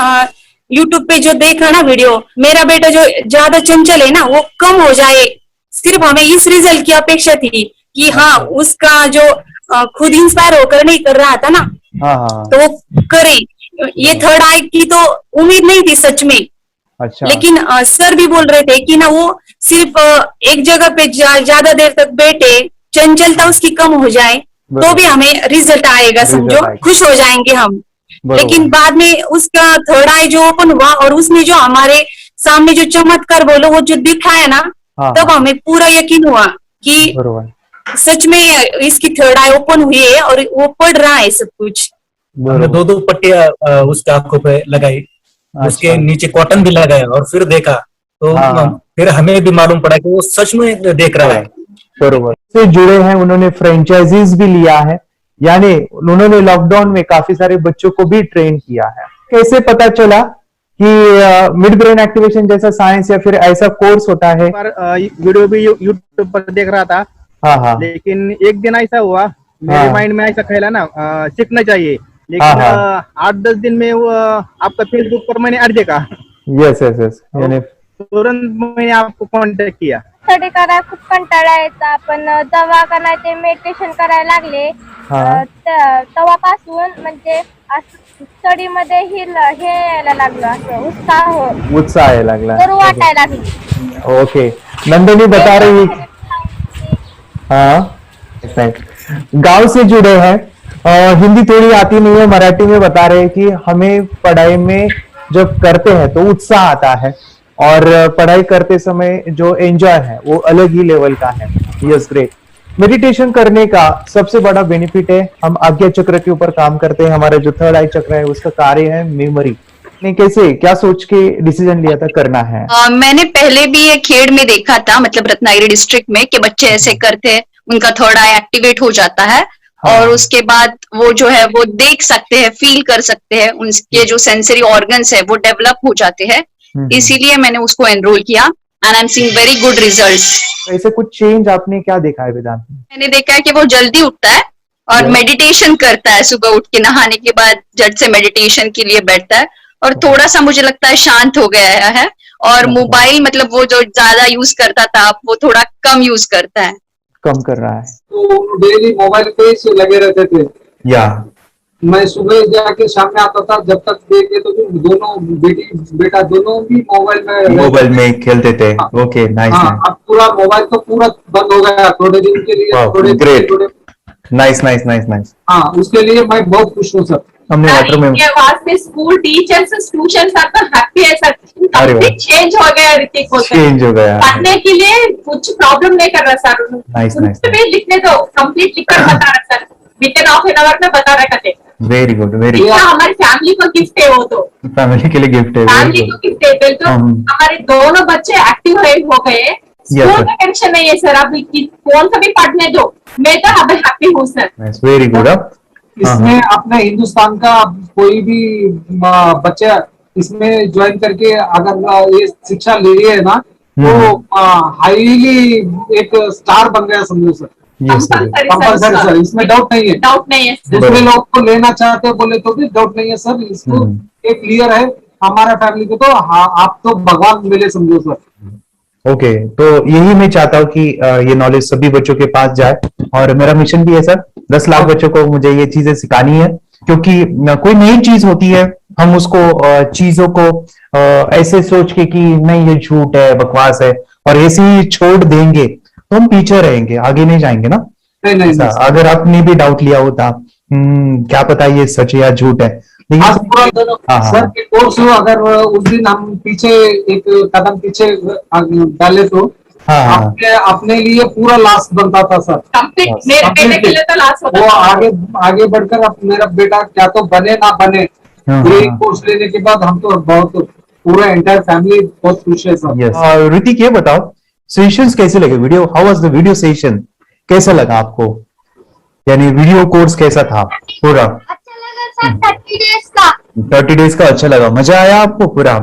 यूट्यूब पे जो देखा ना वीडियो, मेरा बेटा जो ज्यादा चंचल है ना वो कम हो जाए, सिर्फ हमें इस रिजल्ट की अपेक्षा थी कि हाँ उसका जो खुद इंस्पायर होकर नहीं कर रहा था ना, तो वो करे। ये थर्ड आई की तो उम्मीद नहीं थी सच में। अच्छा। लेकिन सर भी बोल रहे थे कि ना वो सिर्फ एक जगह पे ज्यादा देर तक बैठे, चंचलता उसकी कम हो जाए तो भी हमें रिजल्ट आएगा, समझो खुश हो जाएंगे हम। लेकिन बाद में उसका थर्ड आई जो ओपन हुआ और उसने जो हमारे सामने जो चमत्कार बोलो वो जो दिखाया ना, तब हमें पूरा यकीन हुआ कि सच में इसकी थर्ड आई ओपन हुई है और वो पढ़ रहा है सब कुछ। हमने 2 पट्टियां उसके आंखों पे लगाई, उसके नीचे कॉटन भी लगाया और फिर देखा तो फिर हमें भी मालूम पड़ा कि वो सच में देख रहा है। बरोबर से जुड़े हैं, उन्होंने फ्रेंचाइजीज भी लिया है, यानी उन्होंने लॉकडाउन में काफी सारे बच्चों को भी ट्रेन किया है। कैसे पता चला कि मिड ब्रेन एक्टिवेशन जैसा साइंस या फिर ऐसा कोर्स होता है? वीडियो भी यूट्यूब पर देख रहा था, लेकिन एक दिन ऐसा हुआ मेरे माइंड में ऐसा ख्याल ना सीखना चाहिए, लेकिन 8-10 दिन में वो आपका फेसबुक पर मैंने अर्ज देखा। यस यस यस, यानी तुरंत मैंने आपको कॉन्टॅक्ट किया। स्टडी करायला खूप कंटाळा यायचा, पण जेव्हा का नाही ते मेडिटेशन करायला लागले तेव्हापासून म्हणजे स्टडी मध्ये हे यायला लागलं, असं उत्साह यायला लागला, करू वाटायला लागली। ओके, नंदिनी बता रही है, हाँ गांव से जुड़े हैं, हिंदी थोड़ी आती नहीं है, मराठी में बता रहे हैं कि हमें पढ़ाई में जब करते हैं तो उत्साह आता है और पढ़ाई करते समय जो एंजॉय है वो अलग ही लेवल का है। Yes, great. मेडिटेशन करने का सबसे बड़ा बेनिफिट है, हम आज्ञा चक्र के ऊपर काम करते हैं, हमारा जो थर्ड आई चक्र है उसका कार्य है मेमोरी। ने कैसे क्या सोच के डिसीजन लिया था करना है? मैंने पहले भी ये खेड़ में देखा था, मतलब रत्नागिरी डिस्ट्रिक्ट में, कि बच्चे ऐसे करते हैं, उनका थर्ड आई एक्टिवेट हो जाता है। और उसके बाद वो जो है वो देख सकते हैं, फील कर सकते हैं, उनके जो सेंसरी ऑर्गन्स है वो डेवलप हो जाते हैं। इसीलिए मैंने उसको एनरोल किया and I am seeing very good results. ऐसे कुछ चेंज आपने क्या देखा है वेदांत में? मैंने देखा है कि वो जल्दी उठता है और मेडिटेशन करता है, सुबह उठ के नहाने के बाद झट से मेडिटेशन के लिए बैठता है और थोड़ा सा मुझे लगता है शांत हो गया है। और मोबाइल मतलब वो जो ज्यादा यूज करता था वो थोड़ा कम यूज करता है, कम कर रहा है। तो डेली मोबाइल पे ही लगे रहते थे। या मैं सुबह जाके शाम में आता था, जब तक देखे तो दोनों बेटा दोनों भी मोबाइल में खेलते थे। Okay, nice. अब पूरा मोबाइल तो पूरा बंद हो गया थोड़े दिन के लिए। थोड़े नाइस नाइस नाइस नाइस। हाँ, उसके लिए मैं बहुत खुश हूँ सर। हमने वाटर में वास्ते स्कूल टीचर्स ट्यूशन सब हैप्पी है सर। कंप्लीट चेंज हो गया ऋतिक को, चेंज हो गया। पढ़ने के लिए कुछ प्रॉब्लम नहीं कर रहा सर। Nice nice. लिखने दो, कंप्लीट लिखकर बता रहा sir, within half an hour में बता रहा करते। Very good, very good. हमारी फैमिली को गिफ्ट है, वो तो फैमिली के लिए गिफ्ट है, फैमिली को गिफ्ट है। तो हमारे दोनों बच्चे एक्टिव हो गए, स्कूल का टेंशन नहीं है सर। अभी कौन सा भी पढ़ने दो, मैं तो अब हैप्पी हूँ सर। Very good. इसमें अपने हिंदुस्तान का कोई भी बच्चा इसमें ज्वाइन करके अगर ये शिक्षा ले रही है ना, तो हाईली एक स्टार बन गया समझो सर। कंपल्सरी सर, इसमें डाउट नहीं है। डाउट नहीं है। दूसरे लोग को लेना चाहते बोले तो भी डाउट नहीं है सर। इसको एक क्लियर है हमारा फैमिली को, तो आप तो भगवान मिले समझो सर। ओके, तो यही मैं चाहता हूँ कि ये नॉलेज सभी बच्चों के पास जाए और मेरा मिशन भी है सर, 10 लाख बच्चों को मुझे ये चीजें सिखानी है। क्योंकि कोई नई चीज होती है, हम उसको चीजों को ऐसे सोच के कि नहीं ये झूठ है, बकवास है, और ऐसे ही छोड़ देंगे तो हम पीछे रहेंगे, आगे नहीं जाएंगे ना। नहीं। अगर आपने भी डाउट लिया होता क्या पता ये सच है या झूठ है, सर के कोर्स अगर उस दिन हम पीछे एक कदम पीछे डाले तो अपने लिए पूरा लास्ट बनता था सर। मेरे बेटे के लिए तो लास्ट होता वो आगे बढ़कर अब मेरा बेटा क्या तो बने ना बने, ये कोर्स लेने के बाद हम तो बहुत पूरा एंटायर फैमिली बहुत खुश है सर। ऋतिक ये बताओ, सेशंस कैसे लगे? Video, how was the video session? कैसा लगा आपको? यानी वीडियो कोर्स कैसा था पूरा? अच्छा लगा सर। 30 डेज का अच्छा लगा, मजा आया आपको पूरा?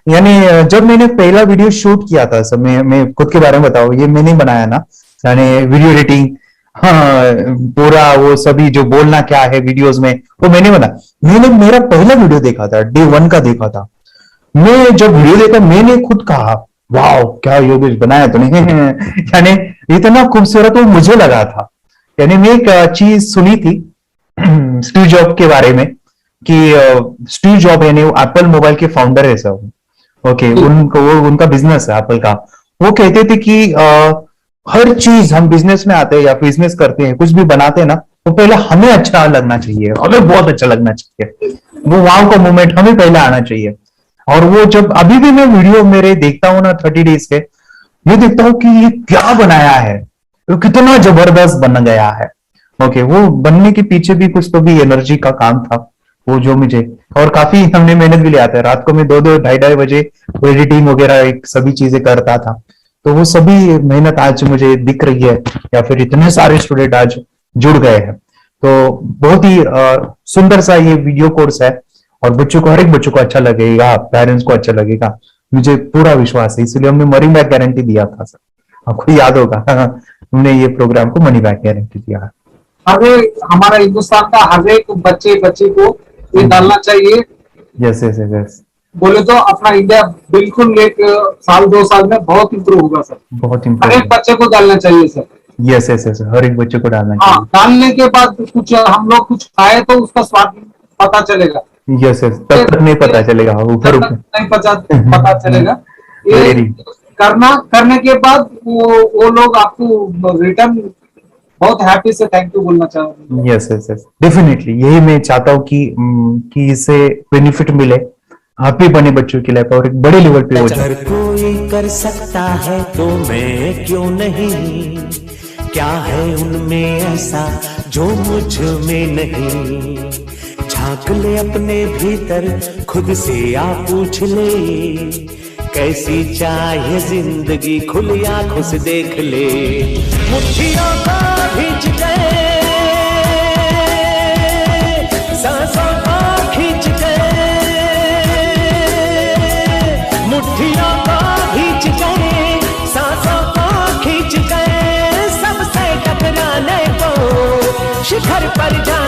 यानी जब मैंने पहला वीडियो शूट किया था सर, मैं खुद के बारे में बताऊं, ये मैंने बनाया ना, यानी वीडियो एडिटिंग, हाँ, पूरा वो सभी जो बोलना क्या है वीडियोस में वो मैंने बनाया। मैंने मेरा पहला वीडियो देखा था, डे 1 का देखा था। मैं जब वीडियो देखा मैंने खुद कहा वाह क्या योगेश बनाया तो नहीं यानी इतना खूबसूरत वो मुझे लगा था। यानी मैं एक चीज सुनी थी स्टीव जॉब के बारे में कि स्टीव जॉब यानी एप्पल मोबाइल के फाउंडर है सब। ओके, उनका बिजनेस है एप्पल का। वो कहते थे कि हर चीज हम बिजनेस में आते हैं या बिजनेस करते हैं, कुछ भी बनाते हैं ना, तो पहले हमें अच्छा लगना चाहिए, हमें बहुत अच्छा लगना चाहिए, वो वाव का मोमेंट हमें पहले आना चाहिए। और वो जब अभी भी मैं वीडियो मेरे देखता हूँ ना 30 डेज के, मैं देखता हूँ कि ये क्या बनाया है, वो कितना जबरदस्त बन गया है। ओके, वो बनने के पीछे भी कुछ तो भी एनर्जी का काम था वो, जो मुझे, और काफी हमने मेहनत भी लिया था। रात को मैं 2-2 ढाई बजे एडिटिंग वगैरह सभी चीजें करता था। तो वो सभी मेहनत आज मुझे दिख रही है, या फिर इतने सारे स्टूडेंट आज जुड़ गए हैं। तो बहुत ही सुंदर सा ये वीडियो कोर्स है और बच्चों को, हर एक बच्चों को अच्छा लगेगा, पेरेंट्स को अच्छा लगेगा, मुझे पूरा विश्वास है। इसलिए हमने मनी बैक गारंटी दिया था सर, आपको याद होगा हमने ये प्रोग्राम को मनी बैक गारंटी दिया है। हमारा हिंदुस्तान का हर एक बच्चे को ये डालना चाहिए। यस यस यस, बोले तो अपना इंडिया बिल्कुल 1 साल 2 साल में बहुत इम्प्रूव होगा सर। बहुत हर इम्प्रूव, एक बच्चे को डालना चाहिए सर। यस यस यस, हर एक बच्चे को डालना चाहिए। डालने के बाद कुछ हम लोग कुछ खाए तो उसका स्वाद पता चलेगा। यस यस, तब तक नहीं पता चलेगा, ऊपर नहीं पता चलेगा। ये करने के बाद वो लोग आपको रिटर्न बहुत हैप्पी से थैंक यू बोलना चाहूंगा। यस यस यस, डेफिनेटली यही मैं चाहता हूँ कि इससे बेनिफिट मिले, हैप्पी बने बच्चों की लाइफ और एक बड़े लेवल पे हो जाए। अगर कोई कर सकता है तो मैं क्यों नहीं, क्या है उनमें ऐसा जो मुझ में नहीं। झांक ले अपने भीतर खुद से आ पूछ ले, कैसी चाहे जिंदगी खुली आंखों से देख ले। मुट्ठियों को भींच गए सांसों को खींच के, मुट्ठियों को खींच के, सांसों को खींच के, सबसे टकराने को शिखर पर जाने